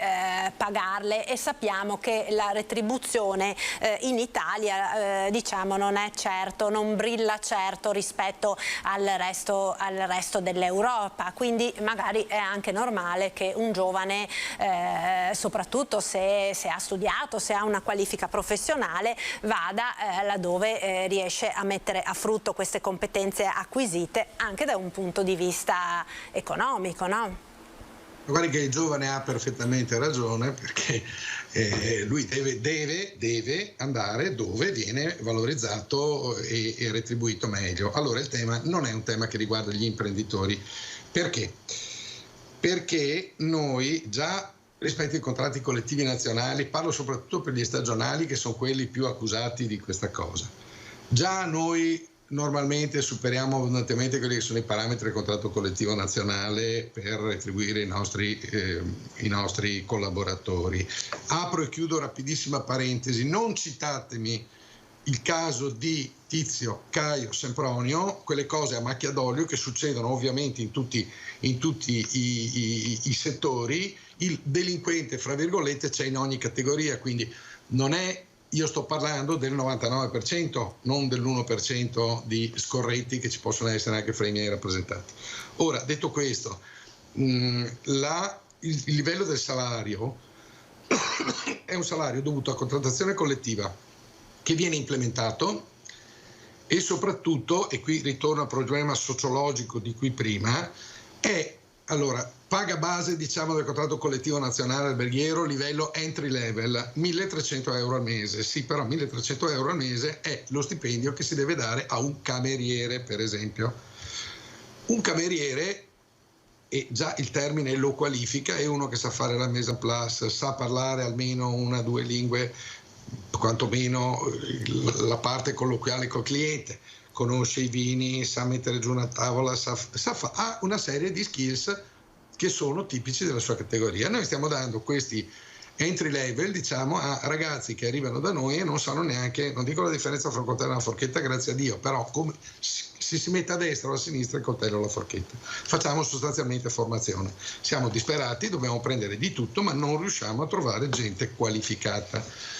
pagarle, e sappiamo che la retribuzione in Italia diciamo non brilla certo rispetto al resto dell'Europa, quindi magari è anche normale che un giovane soprattutto se ha studiato, se ha una qualifica professionale, vada laddove riesce a mettere a frutto queste competenze acquisite anche da un punto di vista economico, no? Guardi che il giovane ha perfettamente ragione, perché lui deve andare dove viene valorizzato e retribuito meglio. Allora il tema non è un tema che riguarda gli imprenditori. Perché? Perché noi già rispetto ai contratti collettivi nazionali, parlo soprattutto per gli stagionali che sono quelli più accusati di questa cosa, già noi normalmente superiamo abbondantemente quelli che sono i parametri del contratto collettivo nazionale per retribuire i nostri collaboratori. Apro e chiudo rapidissima parentesi, non citatemi il caso di Tizio, Caio, Sempronio, quelle cose a macchia d'olio che succedono ovviamente in tutti i settori. Il delinquente, fra virgolette, c'è in ogni categoria, quindi non è, io sto parlando del 99%, non dell'1% di scorretti che ci possono essere anche fra i miei rappresentanti. Ora, detto questo, il livello del salario è un salario dovuto a contrattazione collettiva che viene implementato e soprattutto, e qui ritorno al problema sociologico di cui prima, è allora paga base diciamo del contratto collettivo nazionale alberghiero livello entry level 1.300 euro al mese. Sì, però 1.300 euro al mese è lo stipendio che si deve dare a un cameriere, per esempio. Un cameriere, e già il termine lo qualifica, è uno che sa fare la mise en place, sa parlare almeno una o due lingue, quantomeno la parte colloquiale col cliente, conosce i vini, sa mettere giù una tavola, ha una serie di skills che sono tipici della sua categoria. Noi stiamo dando questi entry level, diciamo, a ragazzi che arrivano da noi e non sanno neanche, non dico la differenza fra un coltello e una forchetta, grazie a Dio, però come si mette a destra o a sinistra il coltello o la forchetta. Facciamo sostanzialmente formazione. Siamo disperati, dobbiamo prendere di tutto, ma non riusciamo a trovare gente qualificata.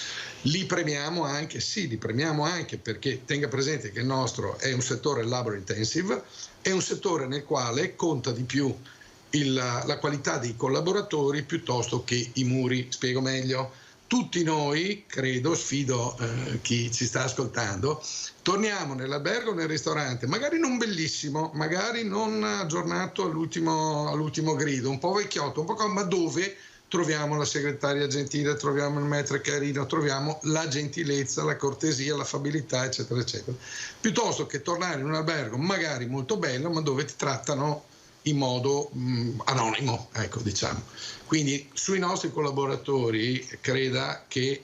Li premiamo anche, sì, li premiamo anche perché tenga presente che il nostro è un settore labor intensive, è un settore nel quale conta di più la qualità dei collaboratori piuttosto che i muri. Spiego meglio. Tutti noi, credo, sfido chi ci sta ascoltando, torniamo nell'albergo o nel ristorante, magari non bellissimo, magari non aggiornato all'ultimo grido, un po' vecchiotto, un po' ma dove troviamo la segretaria gentile, troviamo il maître carino, troviamo la gentilezza, la cortesia, l'affabilità, eccetera, eccetera. Piuttosto che tornare in un albergo magari molto bello, ma dove ti trattano in modo anonimo, ecco, diciamo. Quindi sui nostri collaboratori creda che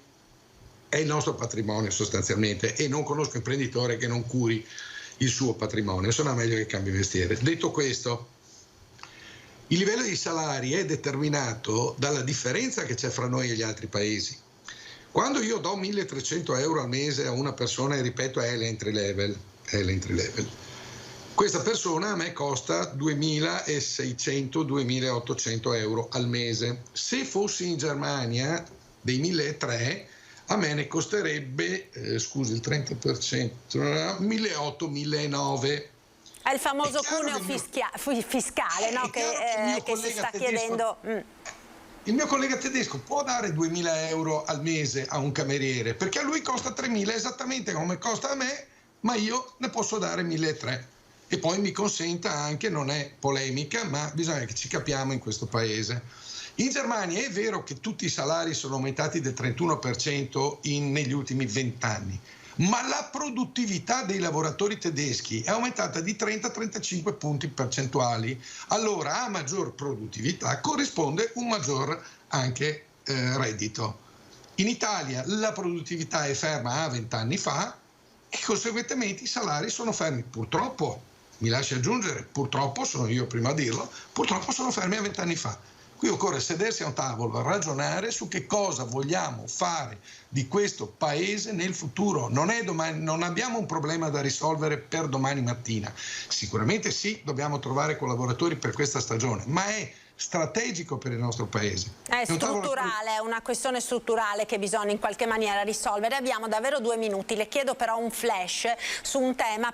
è il nostro patrimonio sostanzialmente, e non conosco imprenditore che non curi il suo patrimonio, se no è meglio che cambi mestiere. Detto questo, il livello dei salari è determinato dalla differenza che c'è fra noi e gli altri paesi. Quando io do 1.300 euro al mese a una persona, e ripeto è l'entry level, questa persona a me costa 2.600-2.800 euro al mese. Se fossi in Germania dei 1.300 a me ne costerebbe, scusi, il 30%, 1.800-1.900. È il famoso cuneo fiscale, no? che si sta chiedendo. Il mio collega tedesco può dare 2.000 euro al mese a un cameriere, perché a lui costa 3.000 esattamente come costa a me, ma io ne posso dare 1.300. E poi mi consenta anche, non è polemica, ma bisogna che ci capiamo in questo paese. In Germania è vero che tutti i salari sono aumentati del 31% negli ultimi 20 anni, ma la produttività dei lavoratori tedeschi è aumentata di 30-35 punti percentuali. Allora a maggior produttività corrisponde un maggior anche reddito. In Italia la produttività è ferma a 20 anni fa e conseguentemente i salari sono fermi, purtroppo. Mi lasci aggiungere, purtroppo, sono io prima a dirlo, purtroppo sono fermi a 20 anni fa. Qui occorre sedersi a un tavolo, ragionare su che cosa vogliamo fare di questo paese nel futuro. Non abbiamo un problema da risolvere per domani mattina. Sicuramente sì, dobbiamo trovare collaboratori per questa stagione, ma è strategico per il nostro paese. È strutturale, è una questione strutturale che bisogna in qualche maniera risolvere. Abbiamo davvero 2 minuti, le chiedo però un flash su un tema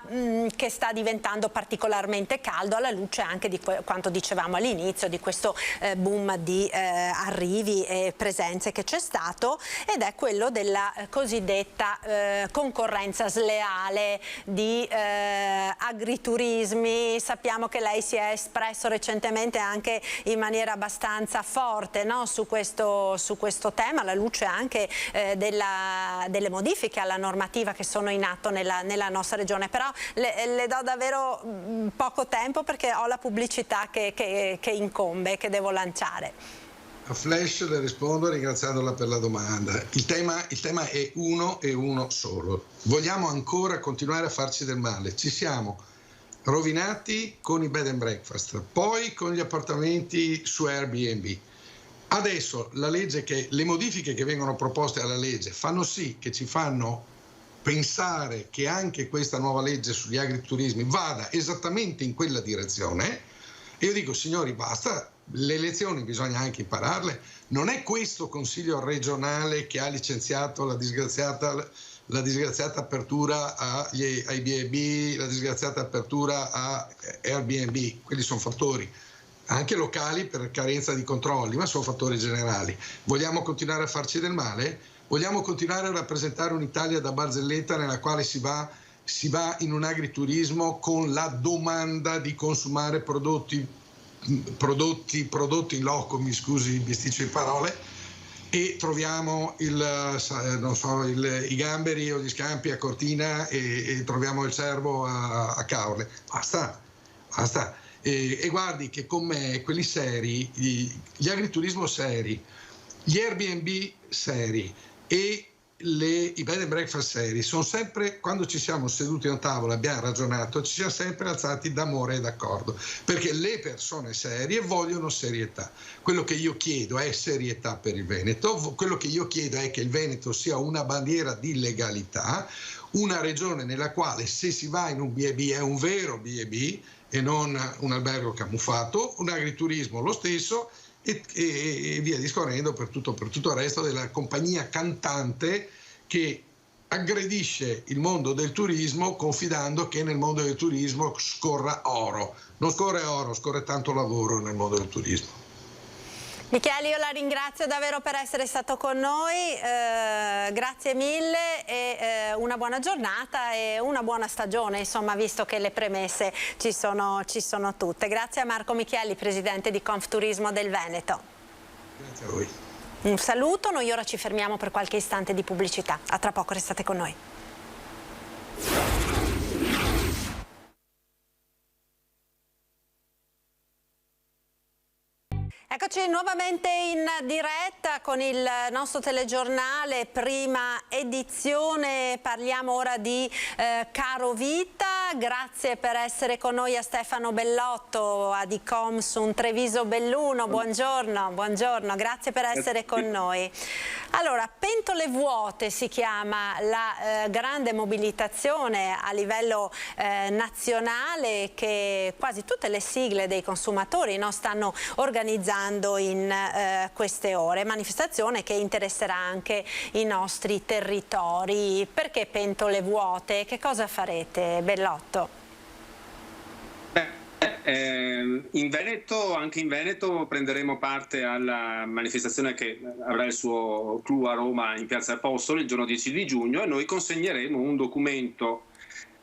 che sta diventando particolarmente caldo alla luce anche di quanto dicevamo all'inizio, di questo boom di arrivi e presenze che c'è stato, ed è quello della cosiddetta concorrenza sleale di agriturismi. Sappiamo che lei si è espresso recentemente anche in maniera abbastanza forte, no? su questo tema, alla luce anche delle modifiche alla normativa che sono in atto nella nostra regione. Però le do davvero poco tempo perché ho la pubblicità che incombe, che devo lanciare. A flash le rispondo ringraziandola per la domanda. Il tema è uno e uno solo. Vogliamo ancora continuare a farci del male? Ci siamo rovinati con i bed and breakfast, poi con gli appartamenti su Airbnb. Adesso le modifiche che vengono proposte alla legge fanno sì che ci fanno pensare che anche questa nuova legge sugli agriturismi vada esattamente in quella direzione. E io dico, signori, basta, le lezioni bisogna anche impararle. Non è questo consiglio regionale che ha licenziato la disgraziata apertura ai B&B, la disgraziata apertura a Airbnb. Quelli sono fattori anche locali per carenza di controlli, ma sono fattori generali. Vogliamo continuare a farci del male? Vogliamo continuare a rappresentare un'Italia da barzelletta nella quale si va si va in un agriturismo con la domanda di consumare prodotti in loco, mi scusi, bisticcio di parole, e troviamo i gamberi o gli scampi a Cortina e troviamo il cervo a Caorle. Basta. E guardi che con me quelli seri, gli agriturismo seri, gli Airbnb seri e i bed and breakfast seri sono sempre, quando ci siamo seduti a un tavolo e abbiamo ragionato, ci siamo sempre alzati d'amore e d'accordo, perché le persone serie vogliono serietà. Quello che io chiedo è serietà per il Veneto, quello che io chiedo è che il Veneto sia una bandiera di legalità, una regione nella quale se si va in un B&B è un vero B&B e non un albergo camuffato, un agriturismo lo stesso, e via discorrendo per tutto il resto della compagnia cantante che aggredisce il mondo del turismo confidando che nel mondo del turismo scorra oro. Non scorre oro, scorre tanto lavoro nel mondo del turismo. Michele, io la ringrazio davvero per essere stato con noi, grazie mille e una buona giornata e una buona stagione, insomma, visto che le premesse ci sono tutte. Grazie a Marco Micheli, presidente di Confturismo del Veneto. Grazie a voi. Un saluto, noi ora ci fermiamo per qualche istante di pubblicità. A tra poco, restate con noi. Eccoci nuovamente in diretta con il nostro telegiornale, prima edizione. Parliamo ora di Carovita. Grazie per essere con noi a Stefano Bellotto, a Dicomsum Treviso Belluno. Buongiorno, grazie per essere con noi. Allora, Pentole vuote si chiama la grande mobilitazione a livello nazionale che quasi tutte le sigle dei consumatori stanno organizzando in queste ore, manifestazione che interesserà anche i nostri territori. Perché pentole vuote? Che cosa farete, Bellotto? In Veneto, anche in Veneto prenderemo parte alla manifestazione che avrà il suo clou a Roma in Piazza Apostoli il giorno 10 di giugno, e noi consegneremo un documento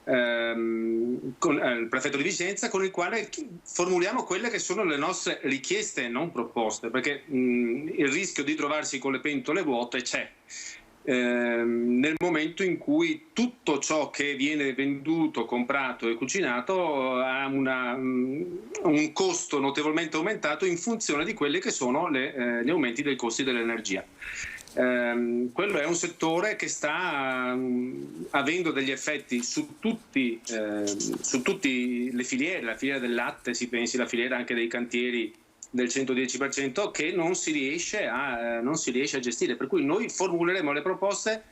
con il prefetto di Vicenza con il quale formuliamo quelle che sono le nostre richieste e non proposte, perché il rischio di trovarsi con le pentole vuote c'è nel momento in cui tutto ciò che viene venduto, comprato e cucinato ha un costo notevolmente aumentato in funzione di quelli che sono gli aumenti dei costi dell'energia. Quello è un settore che sta avendo degli effetti su tutte le filiere, la filiera del latte, si pensi la filiera anche dei cantieri del 110%, che non si riesce a gestire, per cui noi formuleremo le proposte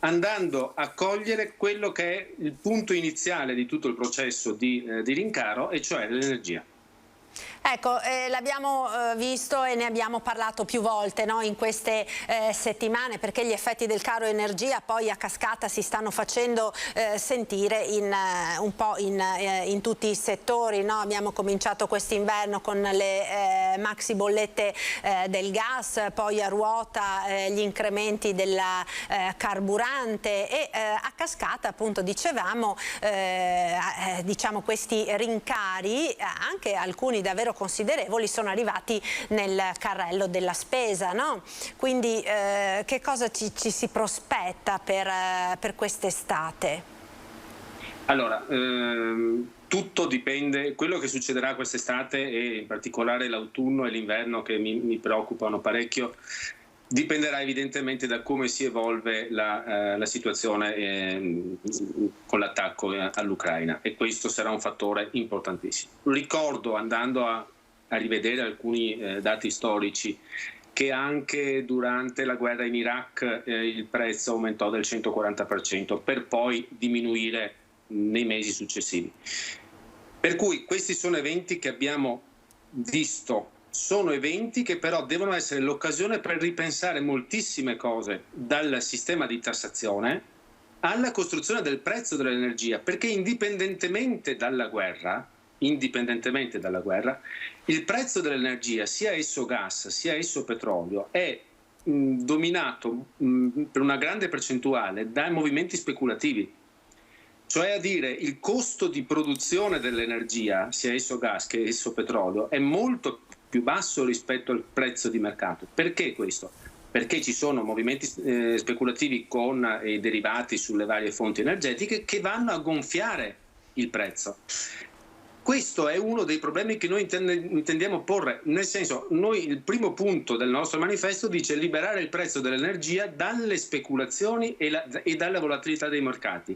andando a cogliere quello che è il punto iniziale di tutto il processo di rincaro, e cioè l'energia. Ecco, l'abbiamo visto e ne abbiamo parlato più volte, no, in queste settimane, perché gli effetti del caro energia poi a cascata si stanno facendo sentire un po' in tutti i settori, no? Abbiamo cominciato quest'inverno con le maxi bollette del gas, poi a ruota gli incrementi del carburante e a cascata, appunto, dicevamo questi rincari, anche alcuni davvero considerevoli, sono arrivati nel carrello della spesa, no? Quindi che cosa ci si prospetta per quest'estate? Allora, tutto dipende, quello che succederà quest'estate e in particolare l'autunno e l'inverno che mi preoccupano parecchio, dipenderà evidentemente da come si evolve la situazione con l'attacco all'Ucraina, e questo sarà un fattore importantissimo. Ricordo, andando a rivedere alcuni dati storici, che anche durante la guerra in Iraq il prezzo aumentò del 140% per poi diminuire nei mesi successivi. Per cui questi sono eventi che abbiamo visto. Sono eventi che però devono essere l'occasione per ripensare moltissime cose, dal sistema di tassazione alla costruzione del prezzo dell'energia, perché indipendentemente dalla guerra, il prezzo dell'energia, sia esso gas, sia esso petrolio, è dominato per una grande percentuale dai movimenti speculativi. Cioè a dire il costo di produzione dell'energia, sia esso gas che esso petrolio, è molto più basso rispetto al prezzo di mercato. Perché questo? Perché ci sono movimenti speculativi con i derivati sulle varie fonti energetiche che vanno a gonfiare il prezzo. Questo è uno dei problemi che noi intendiamo porre, nel senso, noi il primo punto del nostro manifesto dice liberare il prezzo dell'energia dalle speculazioni e dalla volatilità dei mercati.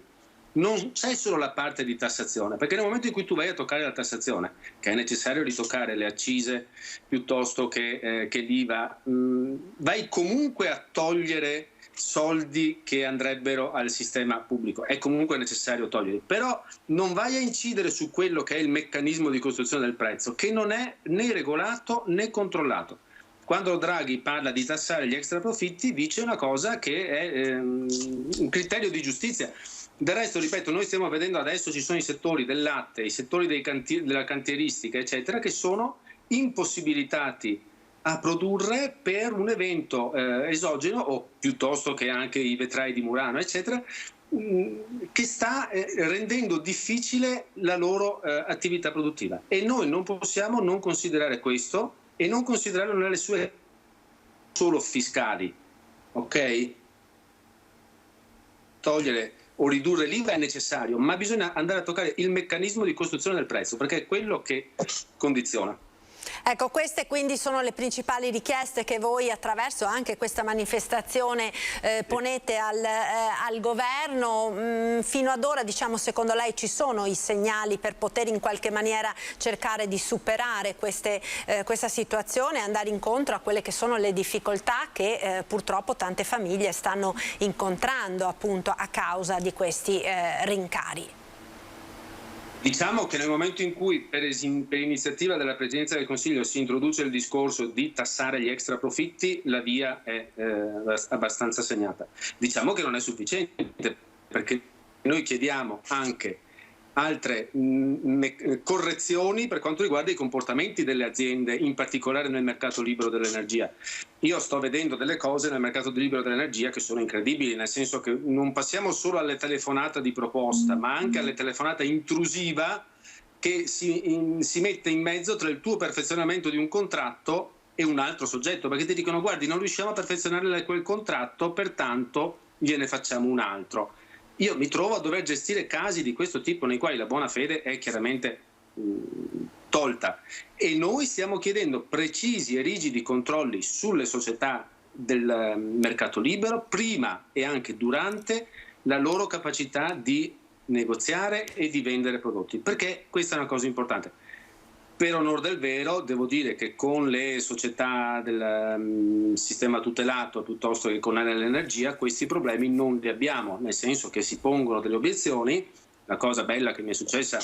Non c'è solo la parte di tassazione, perché nel momento in cui tu vai a toccare la tassazione, che è necessario ritoccare le accise piuttosto che l'IVA, vai comunque a togliere soldi che andrebbero al sistema pubblico, è comunque necessario toglierli, però non vai a incidere su quello che è il meccanismo di costruzione del prezzo, che non è né regolato né controllato. Quando Draghi parla di tassare gli extra profitti dice una cosa che è un criterio di giustizia. Del resto, ripeto, noi stiamo vedendo adesso ci sono i settori del latte, i settori della cantieristica, eccetera, che sono impossibilitati a produrre per un evento esogeno, o piuttosto che anche i vetrai di Murano, eccetera, che sta rendendo difficile la loro attività produttiva. E noi non possiamo non considerare questo e non considerarlo nelle sue solo fiscali, ok? Togliere o ridurre l'IVA è necessario, ma bisogna andare a toccare il meccanismo di costruzione del prezzo, perché è quello che condiziona. Ecco, queste quindi sono le principali richieste che voi attraverso anche questa manifestazione ponete al governo. Fino ad ora, diciamo, secondo lei ci sono i segnali per poter in qualche maniera cercare di superare questa situazione e andare incontro a quelle che sono le difficoltà che purtroppo tante famiglie stanno incontrando appunto a causa di questi rincari? Diciamo che nel momento in cui per iniziativa della Presidenza del Consiglio si introduce il discorso di tassare gli extra profitti, la via è abbastanza segnata. Diciamo che non è sufficiente, perché noi chiediamo anche altre correzioni per quanto riguarda i comportamenti delle aziende, in particolare nel mercato libero dell'energia. Io sto vedendo delle cose nel mercato libero dell'energia che sono incredibili, nel senso che non passiamo solo alle telefonate di proposta, ma anche alle telefonate intrusiva che si mette in mezzo tra il tuo perfezionamento di un contratto e un altro soggetto, perché ti dicono: guardi, non riusciamo a perfezionare quel contratto, pertanto gliene facciamo un altro. Io mi trovo a dover gestire casi di questo tipo nei quali la buona fede è chiaramente tolta, e noi stiamo chiedendo precisi e rigidi controlli sulle società del mercato libero prima e anche durante la loro capacità di negoziare e di vendere prodotti, perché questa è una cosa importante. Per onor del vero devo dire che con le società del sistema tutelato piuttosto che con Enel Energia questi problemi non li abbiamo, nel senso che si pongono delle obiezioni. La cosa bella che mi è successa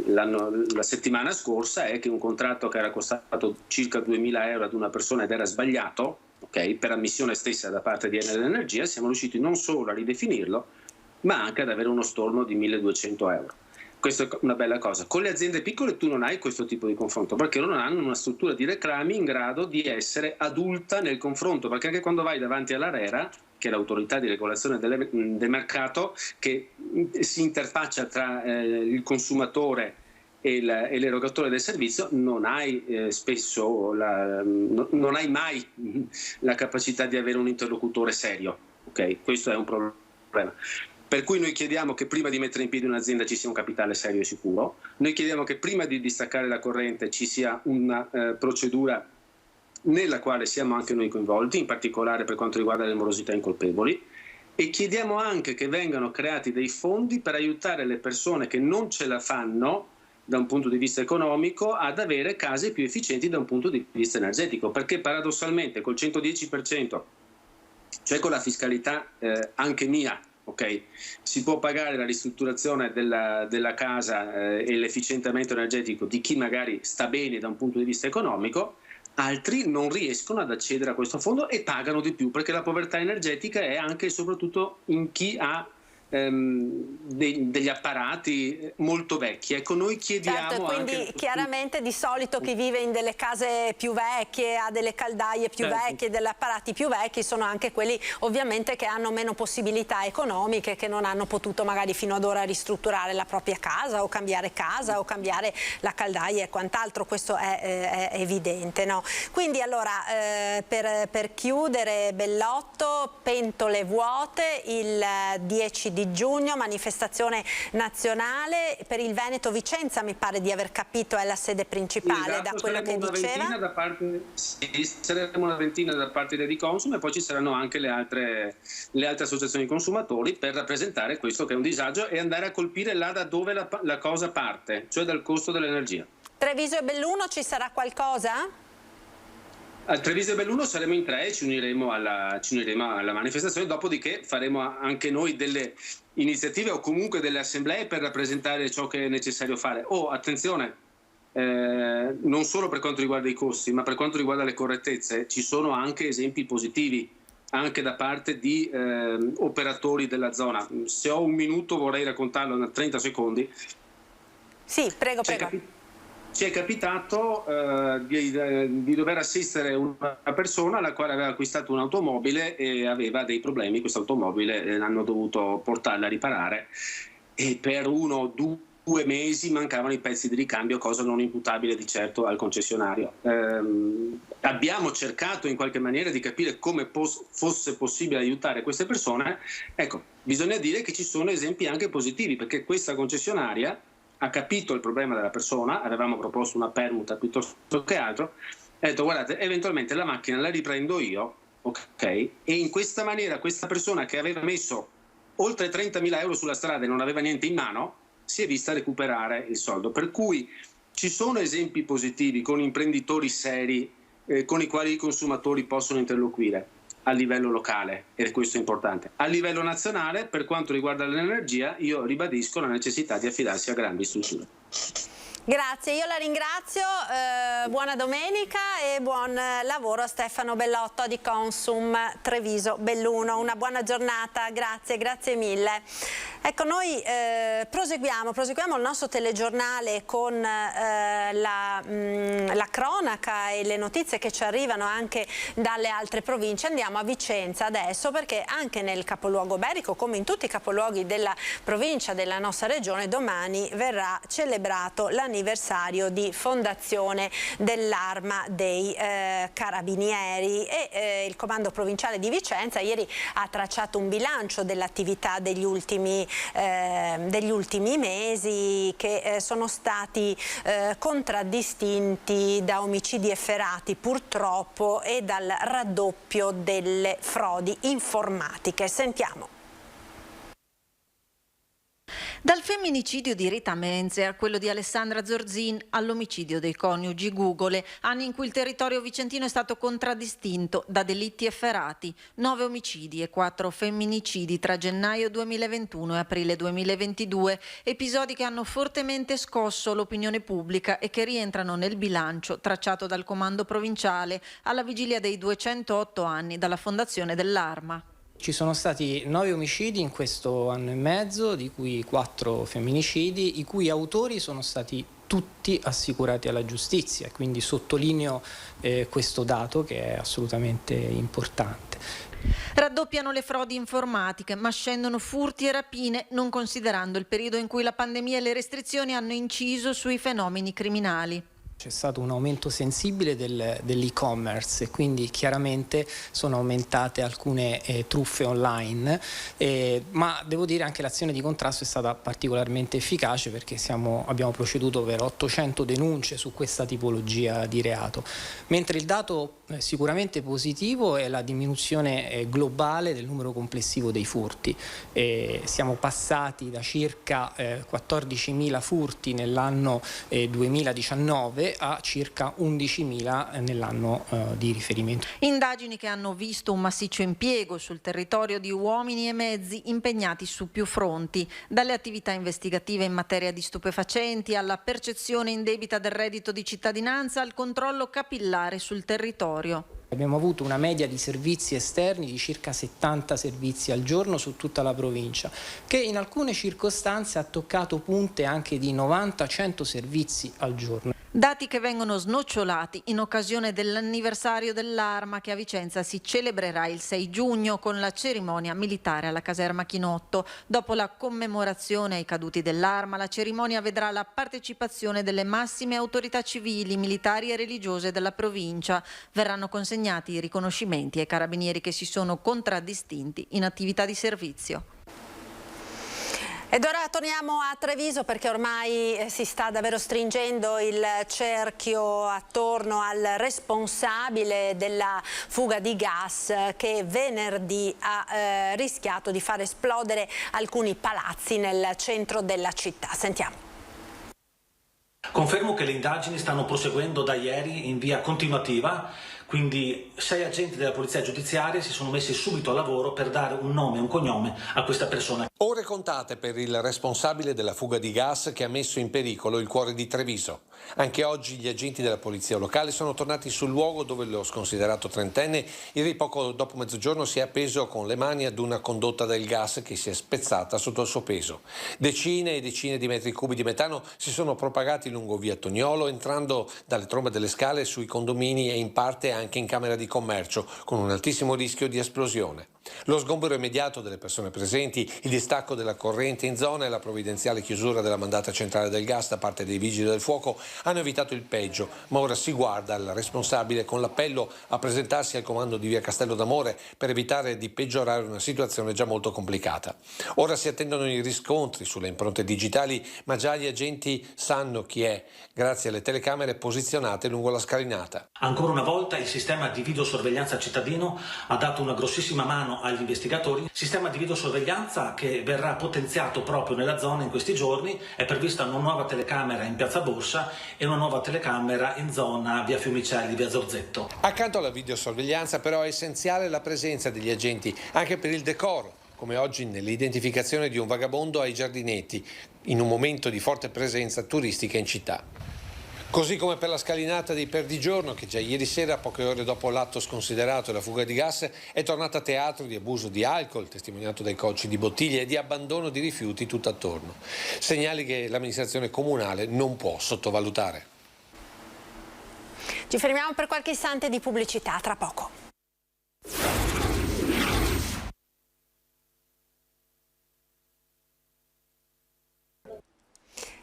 la settimana scorsa è che un contratto che era costato circa 2.000 euro ad una persona ed era sbagliato, okay, per ammissione stessa da parte di Enel Energia, siamo riusciti non solo a ridefinirlo ma anche ad avere uno storno di 1.200 euro. Questa è una bella cosa. Con le aziende piccole tu non hai questo tipo di confronto, perché non hanno una struttura di reclami in grado di essere adulta nel confronto, perché anche quando vai davanti all'ARERA, che è l'autorità di regolazione del mercato, che si interfaccia tra il consumatore e l'erogatore del servizio, non hai non hai mai la capacità di avere un interlocutore serio. Okay? Questo è un problema. Per cui noi chiediamo che prima di mettere in piedi un'azienda ci sia un capitale serio e sicuro, noi chiediamo che prima di distaccare la corrente ci sia una procedura nella quale siamo anche noi coinvolti, in particolare per quanto riguarda le morosità incolpevoli, e chiediamo anche che vengano creati dei fondi per aiutare le persone che non ce la fanno da un punto di vista economico ad avere case più efficienti da un punto di vista energetico, perché paradossalmente col 110%, cioè con la fiscalità anche mia, okay, si può pagare la ristrutturazione della casa e l'efficientamento energetico di chi magari sta bene da un punto di vista economico. Altri non riescono ad accedere a questo fondo e pagano di più, perché la povertà energetica è anche e soprattutto in chi ha degli apparati molto vecchi. Ecco, noi chiediamo certo, quindi anche... chiaramente di solito chi vive in delle case più vecchie, ha delle caldaie più vecchie, degli apparati più vecchi, sono anche quelli ovviamente che hanno meno possibilità economiche, che non hanno potuto magari fino ad ora ristrutturare la propria casa o cambiare la caldaia e quant'altro. Questo è evidente, no? Quindi allora per chiudere, Bellotto, pentole vuote il 10 di giugno, manifestazione nazionale per il Veneto. Vicenza, mi pare di aver capito, è la sede principale, esatto, da quello che diceva. Saremo una ventina da parte di Consum, e poi ci saranno anche le altre associazioni di consumatori, per rappresentare questo che è un disagio e andare a colpire là da dove la cosa parte, cioè dal costo dell'energia. Treviso e Belluno, ci sarà qualcosa? A Treviso e Belluno saremo in 3 e ci uniremo alla manifestazione, dopodiché faremo anche noi delle iniziative o comunque delle assemblee per rappresentare ciò che è necessario fare. Attenzione, non solo per quanto riguarda i costi, ma per quanto riguarda le correttezze, ci sono anche esempi positivi anche da parte di operatori della zona. Se ho un minuto vorrei raccontarlo in 30 secondi. Sì, prego. Ci è capitato di dover assistere una persona la quale aveva acquistato un'automobile e aveva dei problemi. Questa automobile hanno dovuto portarla a riparare e per 1 o 2 mesi mancavano i pezzi di ricambio, cosa non imputabile di certo al concessionario. Abbiamo cercato in qualche maniera di capire come fosse possibile aiutare queste persone. Ecco, bisogna dire che ci sono esempi anche positivi, perché questa concessionaria ha capito il problema della persona, avevamo proposto una permuta piuttosto che altro, ha detto: guardate, eventualmente la macchina la riprendo io, ok? E in questa maniera questa persona che aveva messo oltre 30.000 euro sulla strada e non aveva niente in mano, si è vista recuperare il soldo. Per cui ci sono esempi positivi con imprenditori seri con i quali i consumatori possono interloquire a livello locale, ed questo è importante. A livello nazionale, per quanto riguarda l'energia, io ribadisco la necessità di affidarsi a grandi strutture. Grazie, io la ringrazio, buona domenica e buon lavoro a Stefano Bellotto di Consum Treviso Belluno. Una buona giornata, grazie mille. Ecco, noi proseguiamo il nostro telegiornale con la cronaca e le notizie che ci arrivano anche dalle altre province. Andiamo a Vicenza adesso, perché anche nel capoluogo iberico, come in tutti i capoluoghi della provincia della nostra regione, domani verrà celebrato l'anniversario di fondazione dell'Arma dei Carabinieri, e il Comando Provinciale di Vicenza ieri ha tracciato un bilancio dell'attività degli ultimi mesi, che sono stati contraddistinti da omicidi efferati purtroppo e dal raddoppio delle frodi informatiche. Sentiamo. Dal femminicidio di Rita Menze a quello di Alessandra Zorzin all'omicidio dei coniugi Gugole, anni in cui il territorio vicentino è stato contraddistinto da delitti efferati, 9 omicidi e 4 femminicidi tra gennaio 2021 e aprile 2022, episodi che hanno fortemente scosso l'opinione pubblica e che rientrano nel bilancio tracciato dal Comando Provinciale alla vigilia dei 208 anni dalla fondazione dell'Arma. Ci sono stati 9 omicidi in questo anno e mezzo, di cui 4 femminicidi, i cui autori sono stati tutti assicurati alla giustizia, quindi sottolineo questo dato che è assolutamente importante. Raddoppiano le frodi informatiche, ma scendono furti e rapine, non considerando il periodo in cui la pandemia e le restrizioni hanno inciso sui fenomeni criminali. C'è stato un aumento sensibile dell'e-commerce e quindi chiaramente sono aumentate alcune truffe online, ma devo dire anche l'azione di contrasto è stata particolarmente efficace, perché abbiamo proceduto per 800 denunce su questa tipologia di reato, mentre il dato sicuramente positivo è la diminuzione globale del numero complessivo dei furti. Siamo passati da circa 14.000 furti nell'anno 2019 a circa 11.000 nell'anno di riferimento. Indagini che hanno visto un massiccio impiego sul territorio di uomini e mezzi impegnati su più fronti, dalle attività investigative in materia di stupefacenti alla percezione indebita del reddito di cittadinanza al controllo capillare sul territorio. Abbiamo avuto una media di servizi esterni di circa 70 servizi al giorno su tutta la provincia, che in alcune circostanze ha toccato punte anche di 90-100 servizi al giorno. Dati che vengono snocciolati in occasione dell'anniversario dell'Arma, che a Vicenza si celebrerà il 6 giugno con la cerimonia militare alla caserma Chinotto. Dopo la commemorazione ai caduti dell'Arma, la cerimonia vedrà la partecipazione delle massime autorità civili, militari e religiose della provincia. Verranno consegnati i riconoscimenti ai carabinieri che si sono contraddistinti in attività di servizio. Ed ora torniamo a Treviso, perché ormai si sta davvero stringendo il cerchio attorno al responsabile della fuga di gas che venerdì ha rischiato di far esplodere alcuni palazzi nel centro della città. Sentiamo. Confermo che le indagini stanno proseguendo da ieri in via continuativa, quindi 6 agenti della polizia giudiziaria si sono messi subito al lavoro per dare un nome e un cognome a questa persona. Ore contate per il responsabile della fuga di gas che ha messo in pericolo il cuore di Treviso. Anche oggi gli agenti della polizia locale sono tornati sul luogo dove lo sconsiderato trentenne ieri poco dopo mezzogiorno si è appeso con le mani ad una condotta del gas che si è spezzata sotto il suo peso. Decine e decine di metri cubi di metano si sono propagati lungo via Toniolo, entrando dalle trombe delle scale sui condomini e in parte anche in camera di commercio, con un altissimo rischio di esplosione. Lo sgombero immediato delle persone presenti, il distacco della corrente in zona e la provvidenziale chiusura della mandata centrale del gas da parte dei vigili del fuoco hanno evitato il peggio, ma ora si guarda al responsabile con l'appello a presentarsi al comando di via Castello d'Amore per evitare di peggiorare una situazione già molto complicata. Ora si attendono i riscontri sulle impronte digitali, ma già gli agenti sanno chi è, grazie alle telecamere posizionate lungo la scalinata. Ancora una volta il sistema di videosorveglianza cittadino ha dato una grossissima mano agli investigatori. Sistema di videosorveglianza che verrà potenziato proprio nella zona in questi giorni. È prevista una nuova telecamera in piazza Borsa e una nuova telecamera in zona via Fiumicelli, via Zorzetto. Accanto alla videosorveglianza però è essenziale la presenza degli agenti anche per il decoro, come oggi nell'identificazione di un vagabondo ai giardinetti, in un momento di forte presenza turistica in città. Così come per la scalinata dei Perdigiorno, che già ieri sera, poche ore dopo l'atto sconsiderato e la fuga di gas, è tornata teatro di abuso di alcol, testimoniato dai cocci di bottiglie, e di abbandono di rifiuti tutt'attorno. Segnali che l'amministrazione comunale non può sottovalutare. Ci fermiamo per qualche istante di pubblicità, tra poco.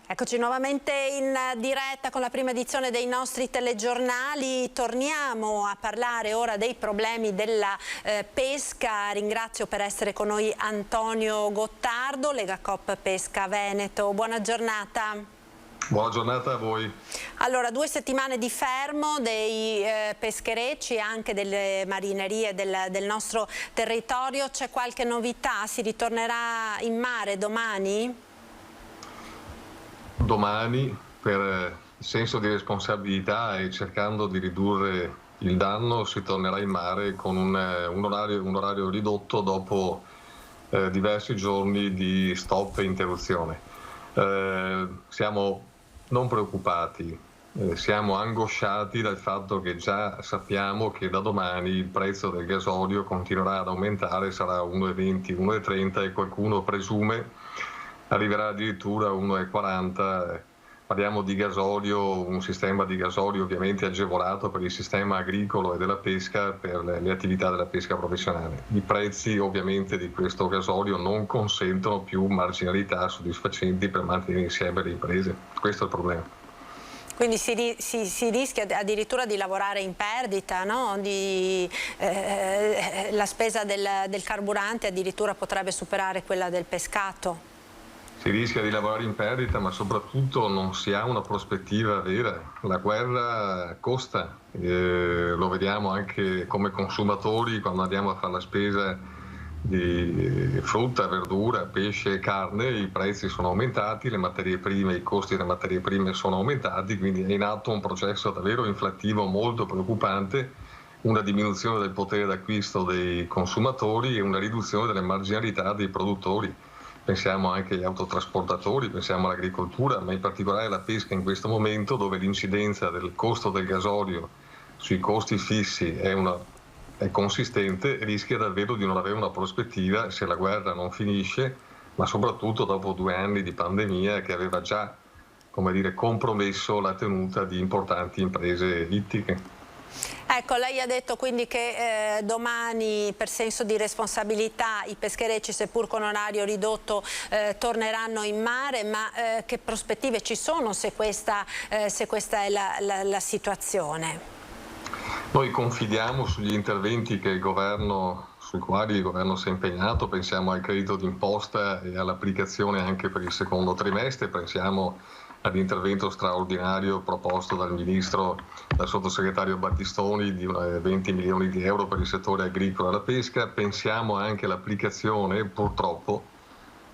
Eccoci nuovamente in diretta con la prima edizione dei nostri telegiornali. Torniamo a parlare ora dei problemi della pesca. Ringrazio per essere con noi Antonio Gottardo, Legacoop Pesca Veneto. Buona giornata. Buona giornata a voi. Allora, 2 settimane di fermo dei pescherecci e anche delle marinerie del nostro territorio. C'è qualche novità? Si ritornerà in mare domani? Domani, per senso di responsabilità e cercando di ridurre il danno, si tornerà in mare con un orario ridotto dopo diversi giorni di stop e interruzione. Siamo non preoccupati, siamo angosciati dal fatto che già sappiamo che da domani il prezzo del gasolio continuerà ad aumentare, sarà 1,20, 1,30 e qualcuno presume arriverà addirittura a 1,40. Parliamo di gasolio, un sistema di gasolio ovviamente agevolato per il sistema agricolo e della pesca, per le attività della pesca professionale. I prezzi ovviamente di questo gasolio non consentono più marginalità soddisfacenti per mantenere insieme le imprese. Questo è il problema. Quindi si rischia addirittura di lavorare in perdita, no? La spesa del carburante addirittura potrebbe superare quella del pescato. Si rischia di lavorare in perdita, ma soprattutto non si ha una prospettiva vera. La guerra costa, lo vediamo anche come consumatori quando andiamo a fare la spesa di frutta, verdura, pesce e carne, i prezzi sono aumentati, le materie prime, i costi delle materie prime sono aumentati, quindi è in atto un processo davvero inflattivo molto preoccupante, una diminuzione del potere d'acquisto dei consumatori e una riduzione delle marginalità dei produttori. Pensiamo anche agli autotrasportatori, pensiamo all'agricoltura, ma in particolare alla pesca in questo momento, dove l'incidenza del costo del gasolio sui costi fissi è consistente, rischia davvero di non avere una prospettiva se la guerra non finisce, ma soprattutto dopo 2 anni di pandemia che aveva già, come dire, compromesso la tenuta di importanti imprese ittiche. Ecco, lei ha detto quindi che domani per senso di responsabilità i pescherecci, seppur con orario ridotto, torneranno in mare, ma che prospettive ci sono se questa è la situazione? Noi confidiamo sugli interventi che sui quali il governo si è impegnato, pensiamo al credito d'imposta e all'applicazione anche per il secondo trimestre, pensiamo all'intervento straordinario proposto dal sottosegretario Battistoni di 20 milioni di euro per il settore agricolo e la pesca, pensiamo anche all'applicazione purtroppo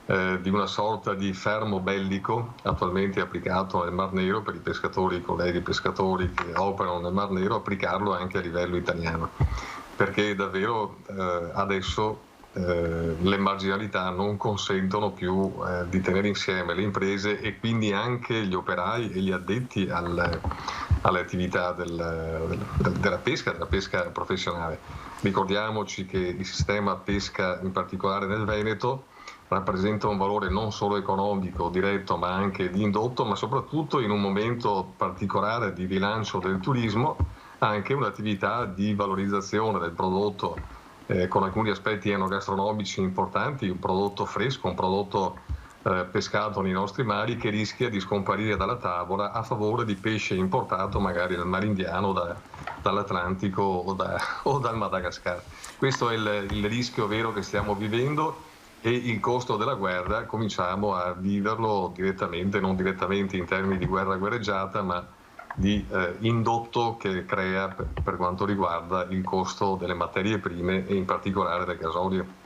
di una sorta di fermo bellico attualmente applicato nel Mar Nero per i colleghi pescatori che operano nel Mar Nero, applicarlo anche a livello italiano, perché davvero adesso le marginalità non consentono più di tenere insieme le imprese e quindi anche gli operai e gli addetti alle attività della pesca professionale. Ricordiamoci che il sistema pesca, in particolare nel Veneto, rappresenta un valore non solo economico diretto ma anche di indotto, ma soprattutto in un momento particolare di rilancio del turismo anche un'attività di valorizzazione del prodotto con alcuni aspetti enogastronomici importanti, un prodotto fresco, un prodotto pescato nei nostri mari che rischia di scomparire dalla tavola a favore di pesce importato magari dal Mar Indiano, dall'Atlantico o dal Madagascar. Questo è il rischio vero che stiamo vivendo. E il costo della guerra cominciamo a viverlo direttamente, non direttamente in termini di guerra guerreggiata, ma di indotto che crea per quanto riguarda il costo delle materie prime e in particolare del gasolio.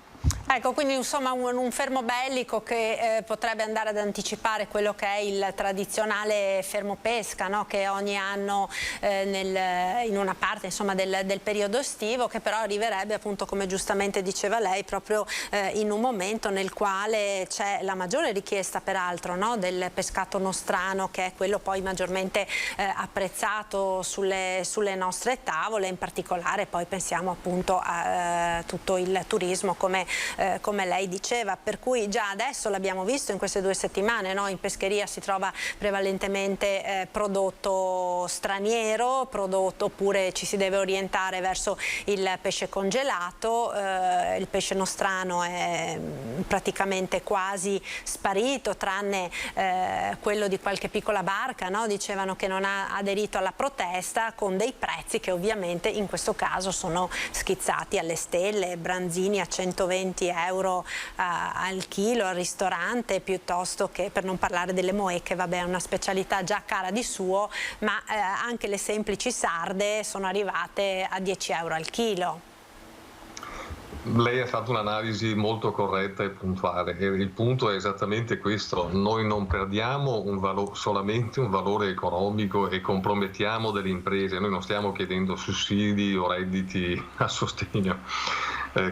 Ecco, quindi insomma un fermo bellico che potrebbe andare ad anticipare quello che è il tradizionale fermo pesca, no? Che ogni anno in una parte insomma, del periodo estivo, che però arriverebbe appunto, come giustamente diceva lei, proprio in un momento nel quale c'è la maggiore richiesta peraltro, no? Del pescato nostrano, che è quello poi maggiormente apprezzato sulle nostre tavole, in particolare poi pensiamo appunto a tutto il turismo come lei diceva, per cui già adesso l'abbiamo visto in queste 2 settimane, no? In pescheria si trova prevalentemente prodotto straniero, oppure ci si deve orientare verso il pesce congelato, il pesce nostrano è praticamente quasi sparito, tranne quello di qualche piccola barca, no? Dicevano che non ha aderito alla protesta, con dei prezzi che ovviamente in questo caso sono schizzati alle stelle, branzini a 120 euro al chilo al ristorante, piuttosto che, per non parlare delle moecche, vabbè, è una specialità già cara di suo, ma anche le semplici sarde sono arrivate a 10 euro al chilo. Lei ha fatto un'analisi molto corretta e puntuale e il punto è esattamente questo: noi non perdiamo solamente un valore economico e compromettiamo delle imprese, noi non stiamo chiedendo sussidi o redditi a sostegno,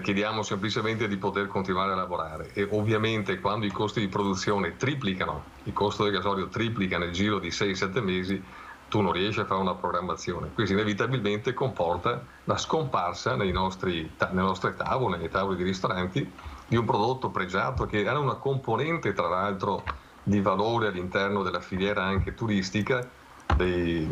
chiediamo semplicemente di poter continuare a lavorare e ovviamente quando i costi di produzione triplicano, il costo del gasolio triplica nel giro di 6-7 mesi, tu non riesci a fare una programmazione. Questo inevitabilmente comporta la scomparsa nelle nostre tavole, nei tavoli di ristoranti, di un prodotto pregiato che ha una componente tra l'altro di valore all'interno della filiera anche turistica dei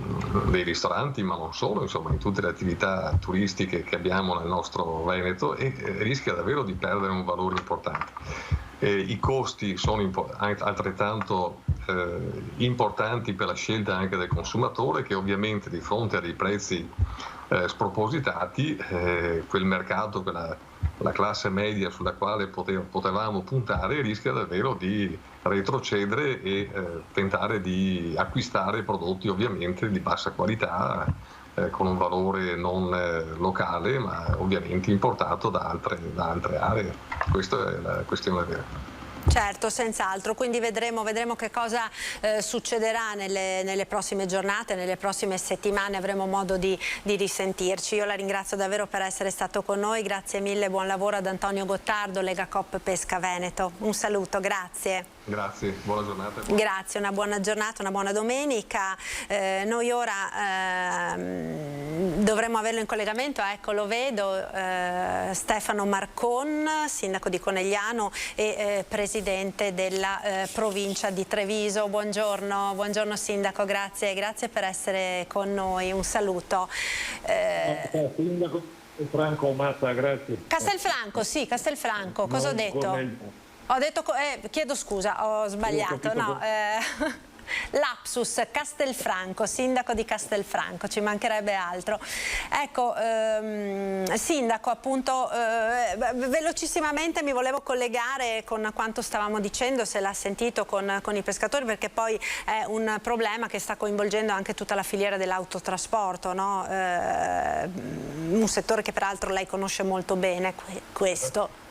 ristoranti, ma non solo, insomma in tutte le attività turistiche che abbiamo nel nostro Veneto, e rischia davvero di perdere un valore importante. I costi sono altrettanto importanti per la scelta anche del consumatore, che ovviamente di fronte a dei prezzi spropositati, quel mercato, la classe media sulla quale potevamo puntare rischia davvero di retrocedere e tentare di acquistare prodotti ovviamente di bassa qualità, con un valore non locale ma ovviamente importato da altre aree. Questa è la questione vera. Certo, senz'altro, quindi vedremo che cosa succederà nelle prossime giornate, nelle prossime settimane, avremo modo di risentirci. Io la ringrazio davvero per essere stato con noi, grazie mille, buon lavoro ad Antonio Gottardo, Legacoop Pesca Veneto. Un saluto, grazie. Grazie, buona giornata. Grazie, una buona giornata, una buona domenica. Noi ora dovremmo averlo in collegamento, ecco lo vedo, Stefano Marcon, sindaco di Conegliano e presidente della provincia di Treviso. Buongiorno, buongiorno sindaco, grazie per essere con noi, un saluto. Sindaco Franco Matta, grazie. Castelfranco, sì, Castelfranco, cosa ho detto? Ho detto, chiedo scusa, ho sbagliato, no, lapsus, Castelfranco, sindaco di Castelfranco, ci mancherebbe altro. Ecco, sindaco, appunto, velocissimamente mi volevo collegare con quanto stavamo dicendo, se l'ha sentito con i pescatori, perché poi è un problema che sta coinvolgendo anche tutta la filiera dell'autotrasporto, no? Un settore che peraltro lei conosce molto bene, questo.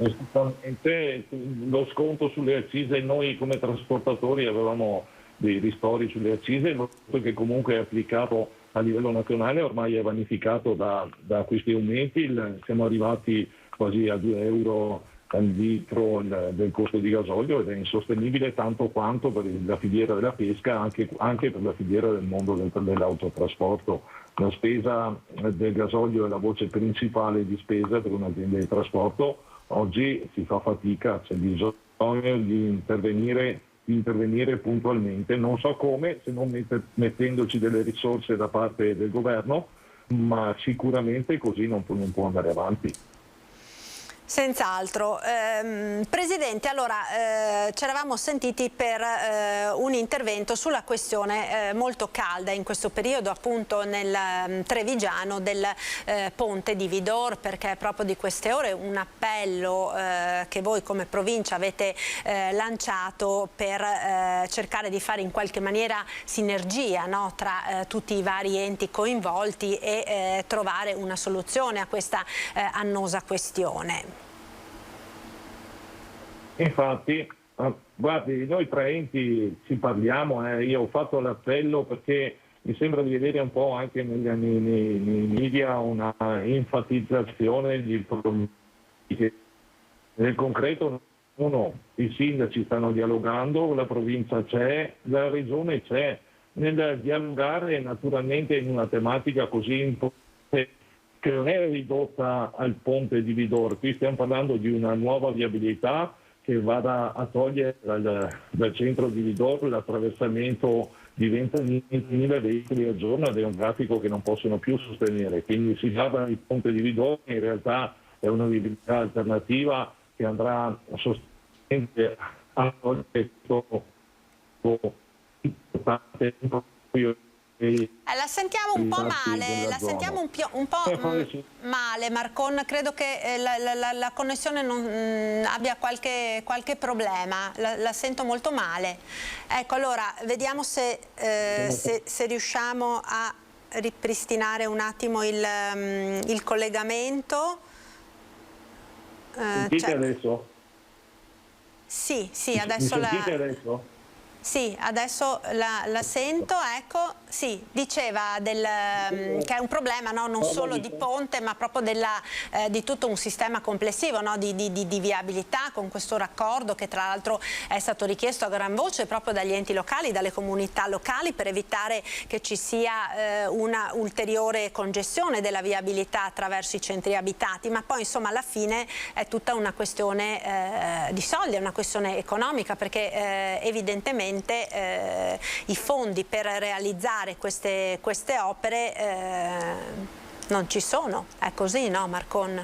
Esattamente, lo sconto sulle accise, noi come trasportatori avevamo dei ristori sulle accise, che comunque è applicato a livello nazionale, ormai è vanificato da questi aumenti, siamo arrivati quasi a 2 euro al litro del costo di gasolio ed è insostenibile tanto quanto per la filiera della pesca, anche per la filiera del mondo dell'autotrasporto. La spesa del gasolio è la voce principale di spesa per un'azienda di trasporto. Oggi si fa fatica, c'è bisogno di intervenire puntualmente, non so come, se non mettendoci delle risorse da parte del governo, ma sicuramente così non può andare avanti. Senz'altro. Presidente, allora ci eravamo sentiti per un intervento sulla questione molto calda in questo periodo appunto nel trevigiano del ponte di Vidor, perché è proprio di queste ore un appello che voi come provincia avete lanciato per cercare di fare in qualche maniera sinergia, no, tra tutti i vari enti coinvolti e trovare una soluzione a questa annosa questione. Infatti, guardi, noi tre enti ci parliamo, io ho fatto l'appello perché mi sembra di vedere un po' anche nei media una enfatizzazione di problemi. Nel concreto i sindaci stanno dialogando, la provincia c'è, la regione c'è. Nel dialogare naturalmente in una tematica così importante che non è ridotta al ponte di Vidor, qui stiamo parlando di una nuova viabilità che vada a togliere dal centro di Vidor l'attraversamento di 20.000 veicoli al giorno ed è un traffico che non possono più sostenere. Quindi si parla di ponte di Vidor, in realtà è una viabilità alternativa che andrà sostenere a togliere questo importante la sentiamo un po' male, Marcon, credo che la connessione non abbia qualche problema, la sento molto male. Ecco, allora vediamo se riusciamo a ripristinare un attimo il collegamento. Sentite adesso? Sì, adesso mi sentite adesso? Sì, adesso la sento, ecco, sì, diceva che è un problema, no? Non solo di ponte ma proprio di tutto un sistema complessivo, no? di viabilità, con questo raccordo che tra l'altro è stato richiesto a gran voce proprio dagli enti locali, dalle comunità locali, per evitare che ci sia una ulteriore congestione della viabilità attraverso i centri abitati, ma poi insomma alla fine è tutta una questione di soldi, è una questione economica, perché evidentemente i fondi per realizzare queste opere non ci sono, è così, no Marcon?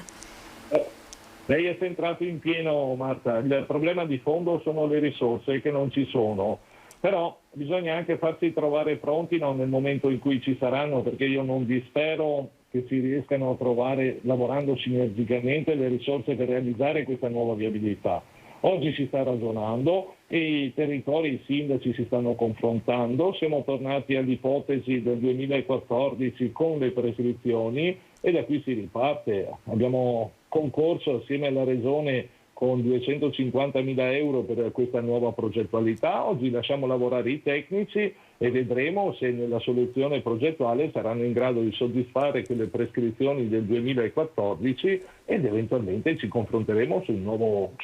Lei è centrato in pieno, Marta, il problema di fondo sono le risorse che non ci sono, però bisogna anche farsi trovare pronti, no, nel momento in cui ci saranno, perché io non dispero che si riescano a trovare, lavorando sinergicamente, le risorse per realizzare questa nuova viabilità. Oggi si sta ragionando e i territori, i sindaci si stanno confrontando, siamo tornati all'ipotesi del 2014 con le prescrizioni e da qui si riparte. Abbiamo concorso assieme alla Regione con 250.000 euro per questa nuova progettualità. Oggi lasciamo lavorare i tecnici e vedremo se nella soluzione progettuale saranno in grado di soddisfare quelle prescrizioni del 2014 ed eventualmente ci confronteremo su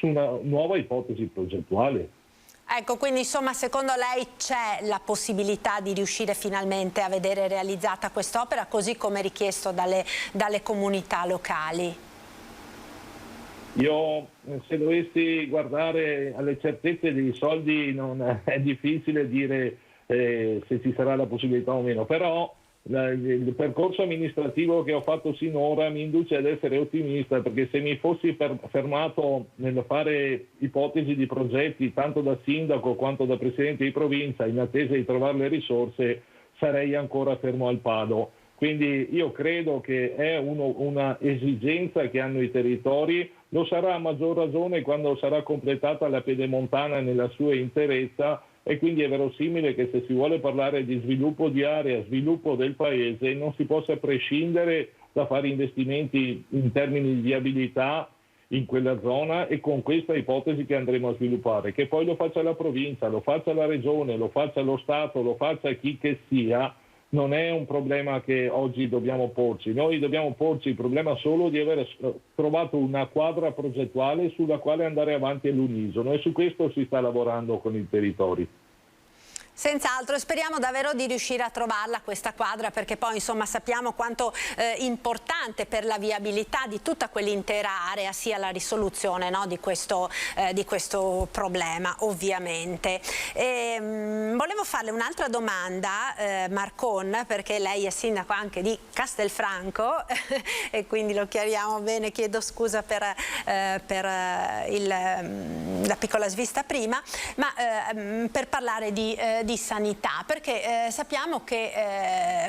una nuova ipotesi progettuale. Ecco, quindi insomma secondo lei c'è la possibilità di riuscire finalmente a vedere realizzata quest'opera così come richiesto dalle comunità locali? Io, se dovessi guardare alle certezze dei soldi, è difficile dire se ci sarà la possibilità o meno, però il percorso amministrativo che ho fatto sinora mi induce ad essere ottimista, perché se mi fossi fermato nel fare ipotesi di progetti tanto da sindaco quanto da presidente di provincia in attesa di trovare le risorse, sarei ancora fermo al palo. Quindi io credo che è una esigenza che hanno i territori, lo sarà a maggior ragione quando sarà completata la pedemontana nella sua interezza, e quindi è verosimile che se si vuole parlare di sviluppo di area, sviluppo del paese, non si possa prescindere da fare investimenti in termini di viabilità in quella zona, e con questa ipotesi che andremo a sviluppare. Che poi lo faccia la provincia, lo faccia la regione, lo faccia lo Stato, lo faccia chi che sia, non è un problema che oggi dobbiamo porci. Noi dobbiamo porci il problema solo di aver trovato una quadra progettuale sulla quale andare avanti all'unisono, e su questo si sta lavorando con i territori. Senz'altro, speriamo davvero di riuscire a trovarla questa quadra, perché poi insomma sappiamo quanto importante per la viabilità di tutta quell'intera area sia la risoluzione, no, di questo problema, ovviamente. Volevo farle un'altra domanda, Marcon, perché lei è sindaco anche di Castelfranco e quindi lo chiariamo bene, chiedo scusa per la piccola svista prima, ma per parlare di sanità, perché sappiamo che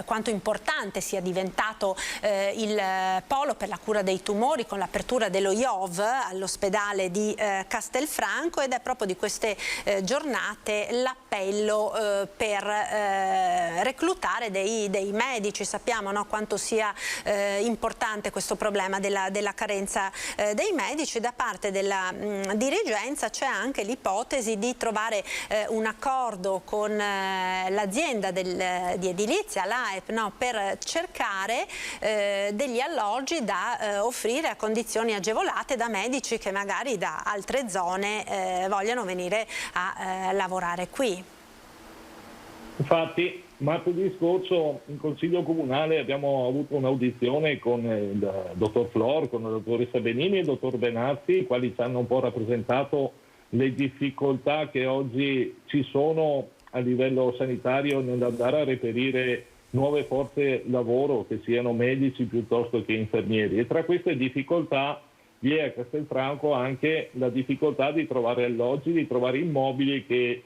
quanto importante sia diventato il polo per la cura dei tumori con l'apertura dello IOV all'ospedale di Castelfranco, ed è proprio di queste giornate l'appello per reclutare dei medici. Sappiamo, no, quanto sia importante questo problema della carenza dei medici. Da parte della dirigenza c'è anche l'ipotesi di trovare un accordo con l'azienda di edilizia, l'AEP, no, per cercare degli alloggi da offrire a condizioni agevolate da medici che magari da altre zone vogliono venire a lavorare qui. Infatti, martedì scorso in Consiglio Comunale abbiamo avuto un'audizione con il dottor Flor, con la dottoressa Benini e il dottor Benazzi, i quali ci hanno un po' rappresentato le difficoltà che oggi ci sono a livello sanitario nell'andare a reperire nuove forze lavoro, che siano medici piuttosto che infermieri. E tra queste difficoltà vi è a Castelfranco anche la difficoltà di trovare alloggi, di trovare immobili che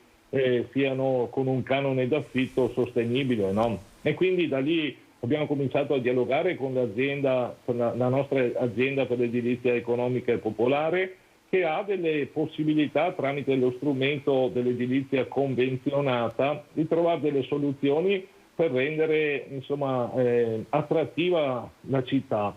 siano con un canone d'affitto sostenibile, no? E quindi da lì abbiamo cominciato a dialogare con l'azienda, con la nostra azienda per l'edilizia economica e popolare, che ha delle possibilità tramite lo strumento dell'edilizia convenzionata di trovare delle soluzioni per rendere, insomma, attrattiva la città.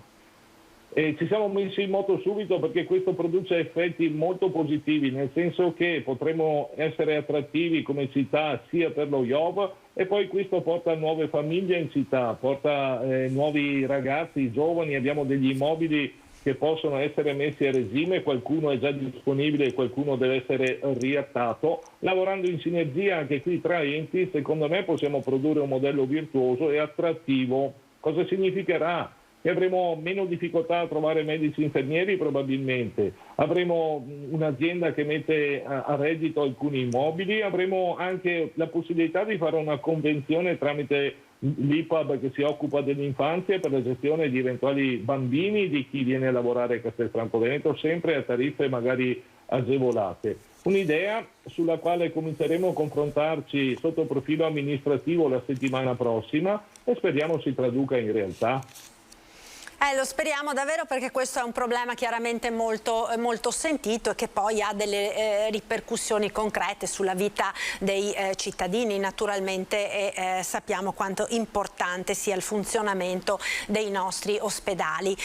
E ci siamo messi in moto subito perché questo produce effetti molto positivi, nel senso che potremo essere attrattivi come città sia per lo IOV, e poi questo porta nuove famiglie in città, porta nuovi ragazzi, giovani. Abbiamo degli immobili che possono essere messi a regime, qualcuno è già disponibile e qualcuno deve essere riattato. Lavorando in sinergia anche qui tra enti, secondo me possiamo produrre un modello virtuoso e attrattivo. Cosa significherà? Che avremo meno difficoltà a trovare medici infermieri probabilmente, avremo un'azienda che mette a reddito alcuni immobili, avremo anche la possibilità di fare una convenzione tramite l'IPAB che si occupa dell'infanzia per la gestione di eventuali bambini di chi viene a lavorare a Castelfranco Veneto, sempre a tariffe magari agevolate. Un'idea sulla quale cominceremo a confrontarci sotto profilo amministrativo la settimana prossima e speriamo si traduca in realtà. Lo speriamo davvero, perché questo è un problema chiaramente molto, molto sentito e che poi ha delle ripercussioni concrete sulla vita dei cittadini naturalmente, e sappiamo quanto importante sia il funzionamento dei nostri ospedali.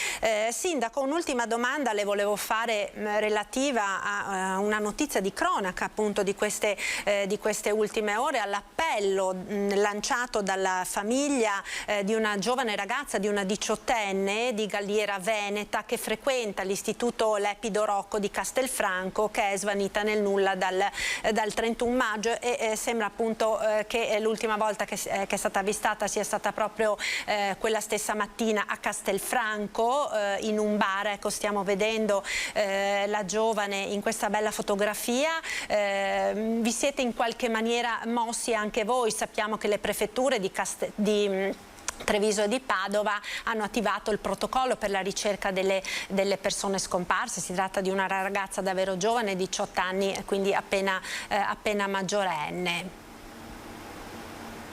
Sindaco, un'ultima domanda le volevo fare relativa a una notizia di cronaca appunto di queste ultime ore, all'appello lanciato dalla famiglia di una giovane ragazza, di una 18enne di Galliera Veneta, che frequenta l'istituto Lepido Rocco di Castelfranco, che è svanita nel nulla dal 31 maggio e sembra appunto che l'ultima volta che è stata avvistata sia stata proprio quella stessa mattina a Castelfranco, in un bar. Ecco, stiamo vedendo la giovane in questa bella fotografia. Vi siete in qualche maniera mossi anche voi? Sappiamo che le prefetture di Treviso e di Padova hanno attivato il protocollo per la ricerca delle persone scomparse. Si tratta di una ragazza davvero giovane, 18 anni, quindi appena maggiorenne.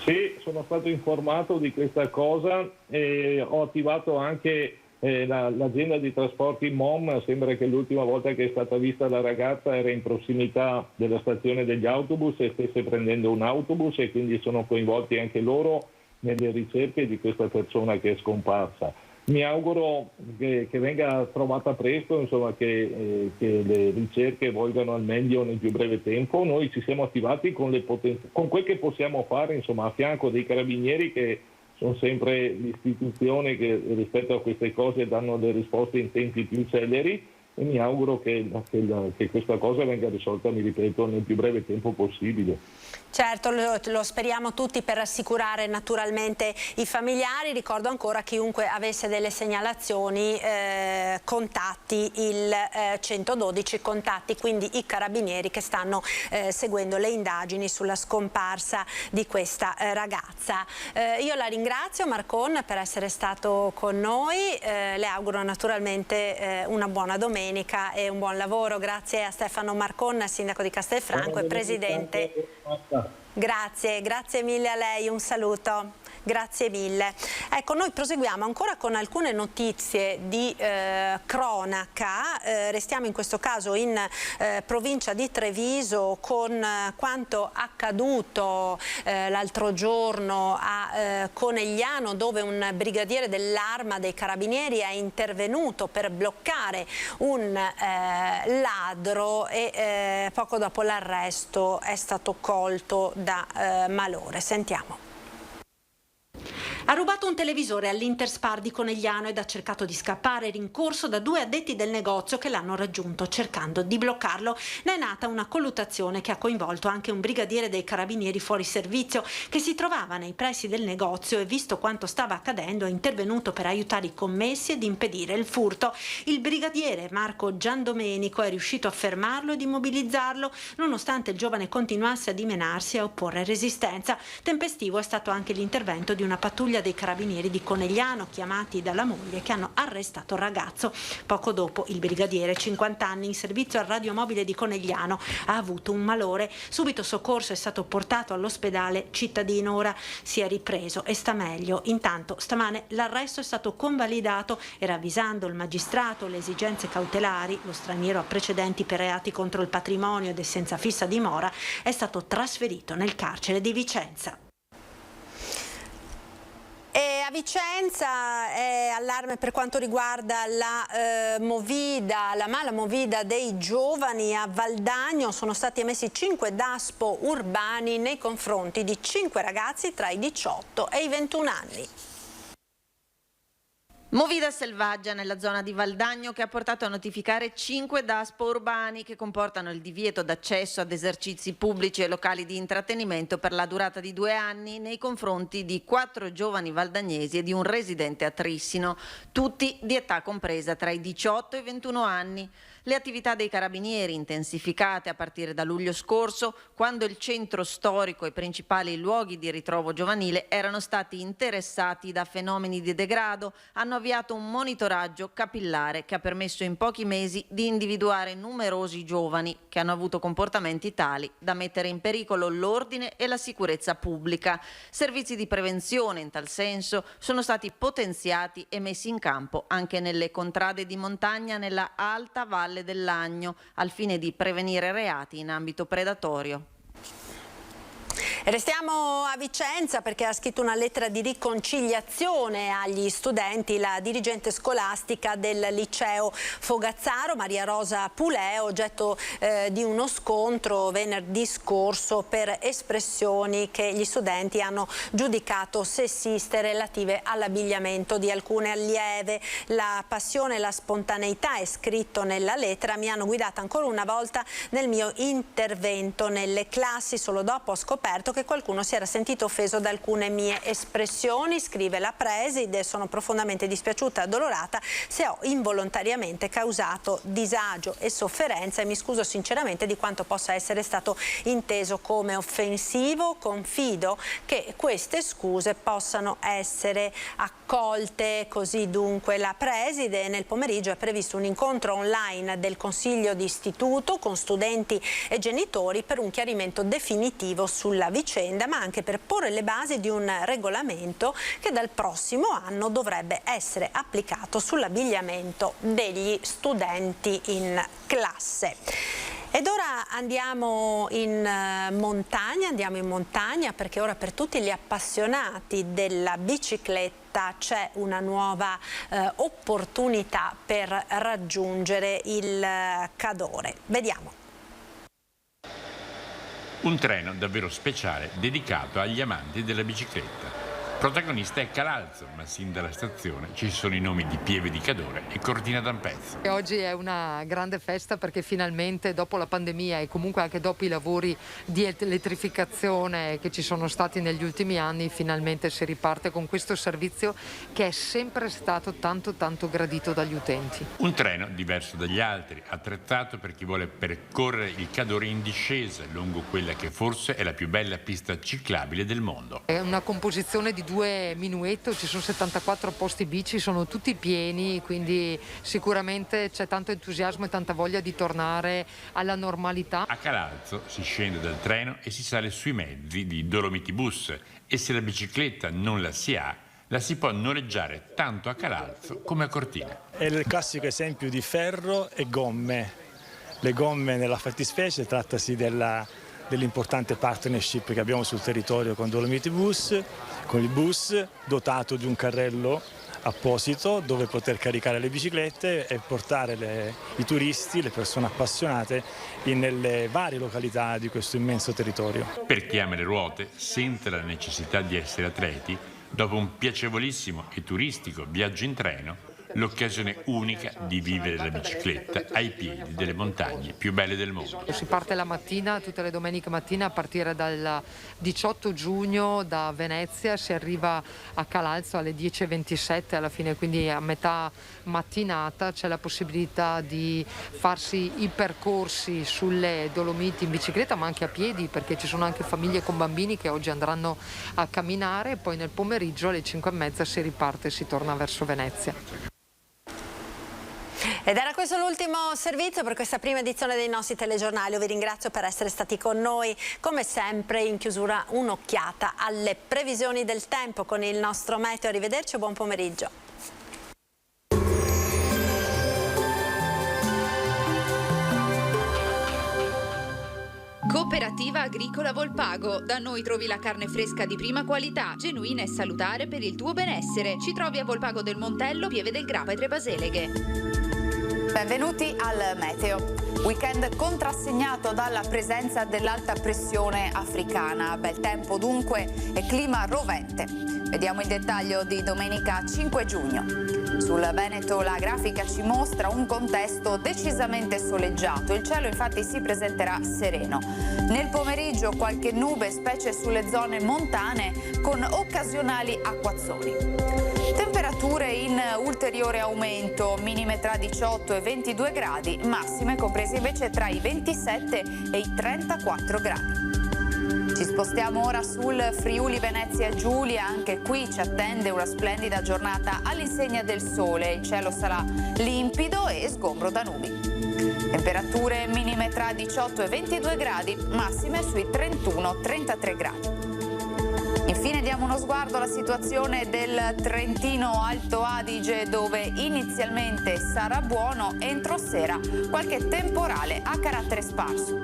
Sì, sono stato informato di questa cosa e ho attivato anche l'azienda di trasporti MOM. Sembra che l'ultima volta che è stata vista la ragazza era in prossimità della stazione degli autobus e stesse prendendo un autobus, e quindi sono coinvolti anche loro nelle ricerche di questa persona che è scomparsa. Mi auguro che venga trovata presto, insomma, che le ricerche volgano al meglio nel più breve tempo. Noi ci siamo attivati con quel che possiamo fare, insomma, a fianco dei carabinieri, che sono sempre l'istituzione che rispetto a queste cose danno le risposte in tempi più celeri, e mi auguro che questa cosa venga risolta, mi ripeto, nel più breve tempo possibile. Certo, lo speriamo tutti, per rassicurare naturalmente i familiari. Ricordo ancora, chiunque avesse delle segnalazioni contatti il 112, contatti quindi i carabinieri che stanno seguendo le indagini sulla scomparsa di questa ragazza. Io la ringrazio, Marcon, per essere stato con noi, le auguro naturalmente una buona domenica e un buon lavoro. Grazie a Stefano Marcon, sindaco di Castelfranco e presidente. Grazie mille a lei, un saluto. Grazie mille. Ecco, noi proseguiamo ancora con alcune notizie di cronaca. Restiamo in questo caso in provincia di Treviso con quanto accaduto l'altro giorno a Conegliano, dove un brigadiere dell'Arma dei Carabinieri è intervenuto per bloccare un ladro e poco dopo l'arresto è stato colto da malore. Sentiamo. Ha rubato un televisore all'Interspar di Conegliano ed ha cercato di scappare, rincorso da 2 addetti del negozio che l'hanno raggiunto cercando di bloccarlo. Ne è nata una colluttazione che ha coinvolto anche un brigadiere dei carabinieri fuori servizio che si trovava nei pressi del negozio e, visto quanto stava accadendo, è intervenuto per aiutare i commessi ed impedire il furto. Il brigadiere Marco Giandomenico è riuscito a fermarlo ed immobilizzarlo, nonostante il giovane continuasse a dimenarsi e a opporre resistenza. Tempestivo è stato anche l'intervento di una pattuglia dei carabinieri di Conegliano, chiamati dalla moglie, che hanno arrestato il ragazzo. Poco dopo il brigadiere, 50 anni, in servizio al radiomobile di Conegliano, ha avuto un malore. Subito soccorso, è stato portato all'ospedale cittadino, ora si è ripreso e sta meglio. Intanto stamane l'arresto è stato convalidato e, ravvisando il magistrato le esigenze cautelari, lo straniero ha precedenti per reati contro il patrimonio ed è senza fissa dimora, è stato trasferito nel carcere di Vicenza. E a Vicenza è allarme per quanto riguarda la mala movida dei giovani. A Valdagno sono stati emessi 5 DASPO urbani nei confronti di 5 ragazzi tra i 18 e i 21 anni. Movida selvaggia nella zona di Valdagno, che ha portato a notificare 5 DASPO urbani che comportano il divieto d'accesso ad esercizi pubblici e locali di intrattenimento per la durata di 2 anni nei confronti di 4 giovani valdagnesi e di un residente a Trissino, tutti di età compresa tra i 18 e i 21 anni. Le attività dei carabinieri, intensificate a partire da luglio scorso, quando il centro storico e i principali luoghi di ritrovo giovanile erano stati interessati da fenomeni di degrado, hanno avviato un monitoraggio capillare che ha permesso in pochi mesi di individuare numerosi giovani che hanno avuto comportamenti tali da mettere in pericolo l'ordine e la sicurezza pubblica. Servizi di prevenzione in tal senso sono stati potenziati e messi in campo anche nelle contrade di montagna nella alta valle dell'Agno, al fine di prevenire reati in ambito predatorio. Restiamo a Vicenza perché ha scritto una lettera di riconciliazione agli studenti la dirigente scolastica del liceo Fogazzaro, Maria Rosa Pulè, oggetto di uno scontro venerdì scorso per espressioni che gli studenti hanno giudicato sessiste relative all'abbigliamento di alcune allieve. La passione e la spontaneità, è scritto nella lettera, mi hanno guidata ancora una volta nel mio intervento nelle classi. Solo dopo ho scoperto che qualcuno si era sentito offeso da alcune mie espressioni, scrive la preside. Sono profondamente dispiaciuta e addolorata se ho involontariamente causato disagio e sofferenza e mi scuso sinceramente di quanto possa essere stato inteso come offensivo. Confido che queste scuse possano essere accolte. Così dunque la preside. Nel pomeriggio è previsto un incontro online del consiglio di istituto con studenti e genitori per un chiarimento definitivo sulla vicenda, ma anche per porre le basi di un regolamento che dal prossimo anno dovrebbe essere applicato sull'abbigliamento degli studenti in classe. Ed ora andiamo in montagna perché ora per tutti gli appassionati della bicicletta c'è una nuova opportunità per raggiungere il Cadore. Vediamo. Un treno davvero speciale dedicato agli amanti della bicicletta. Protagonista è Calalzo, ma sin dalla stazione ci sono i nomi di Pieve di Cadore e Cortina d'Ampezzo. E oggi è una grande festa perché finalmente dopo la pandemia e comunque anche dopo i lavori di elettrificazione che ci sono stati negli ultimi anni, finalmente si riparte con questo servizio che è sempre stato tanto gradito dagli utenti. Un treno diverso dagli altri, attrezzato per chi vuole percorrere il Cadore in discesa lungo quella che forse è la più bella pista ciclabile del mondo. È una composizione di 2 minuetto, ci sono 74 posti bici, sono tutti pieni, quindi sicuramente c'è tanto entusiasmo e tanta voglia di tornare alla normalità. A Calalzo si scende dal treno e si sale sui mezzi di Dolomiti Bus e se la bicicletta non la si ha, la si può noleggiare tanto a Calalzo come a Cortina. È il classico esempio di ferro e gomme. Le gomme nella fattispecie, trattasi dell'importante partnership che abbiamo sul territorio con Dolomiti Bus, con il bus dotato di un carrello apposito dove poter caricare le biciclette e portare i turisti, le persone appassionate nelle varie località di questo immenso territorio. Per chi ama le ruote, sente la necessità di essere atleti, dopo un piacevolissimo e turistico viaggio in treno, l'occasione unica di vivere la bicicletta ai piedi delle montagne più belle del mondo. Si parte la mattina, tutte le domeniche mattina, a partire dal 18 giugno da Venezia, si arriva a Calalzo alle 10:27 alla fine, quindi a metà mattinata c'è la possibilità di farsi i percorsi sulle Dolomiti in bicicletta ma anche a piedi, perché ci sono anche famiglie con bambini che oggi andranno a camminare, e poi nel pomeriggio alle 5:30 si riparte e si torna verso Venezia. Ed era questo l'ultimo servizio per questa prima edizione dei nostri telegiornali. Io vi ringrazio per essere stati con noi. Come sempre, in chiusura un'occhiata alle previsioni del tempo con il nostro meteo. Arrivederci e buon pomeriggio. Cooperativa Agricola Volpago. Da noi trovi la carne fresca di prima qualità, genuina e salutare per il tuo benessere. Ci trovi a Volpago del Montello, Pieve del Grappa e Trebaseleghe. Benvenuti al meteo. Weekend contrassegnato dalla presenza dell'alta pressione africana. Bel tempo dunque e clima rovente. Vediamo il dettaglio di domenica 5 giugno. Sul Veneto la grafica ci mostra un contesto decisamente soleggiato. Il cielo infatti si presenterà sereno. Nel pomeriggio qualche nube, specie sulle zone montane, con occasionali acquazzoni. Temperature in ulteriore aumento, minime tra 18 e 22 gradi, massime comprese invece tra i 27 e i 34 gradi. Ci Ci spostiamo ora sul Friuli Venezia Giulia, anche qui ci attende una splendida giornata all'insegna del sole, il cielo sarà limpido e sgombro da nubi. Temperature minime tra 18 e 22 gradi, massime sui 31-33 gradi. Infine diamo uno sguardo alla situazione del Trentino Alto Adige, dove inizialmente sarà buono, entro sera qualche temporale a carattere sparso.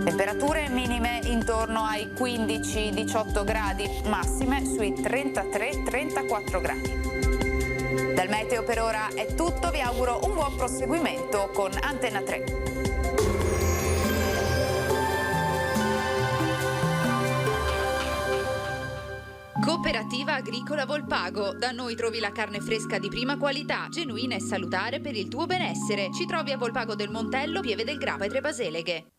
Temperature minime intorno ai 15-18 gradi, massime sui 33-34 gradi. Dal meteo per ora è tutto, vi auguro un buon proseguimento con Antenna 3. Cooperativa Agricola Volpago. Da noi trovi la carne fresca di prima qualità, genuina e salutare per il tuo benessere. Ci trovi a Volpago del Montello, Pieve del Grappa e Tre Baseleghe.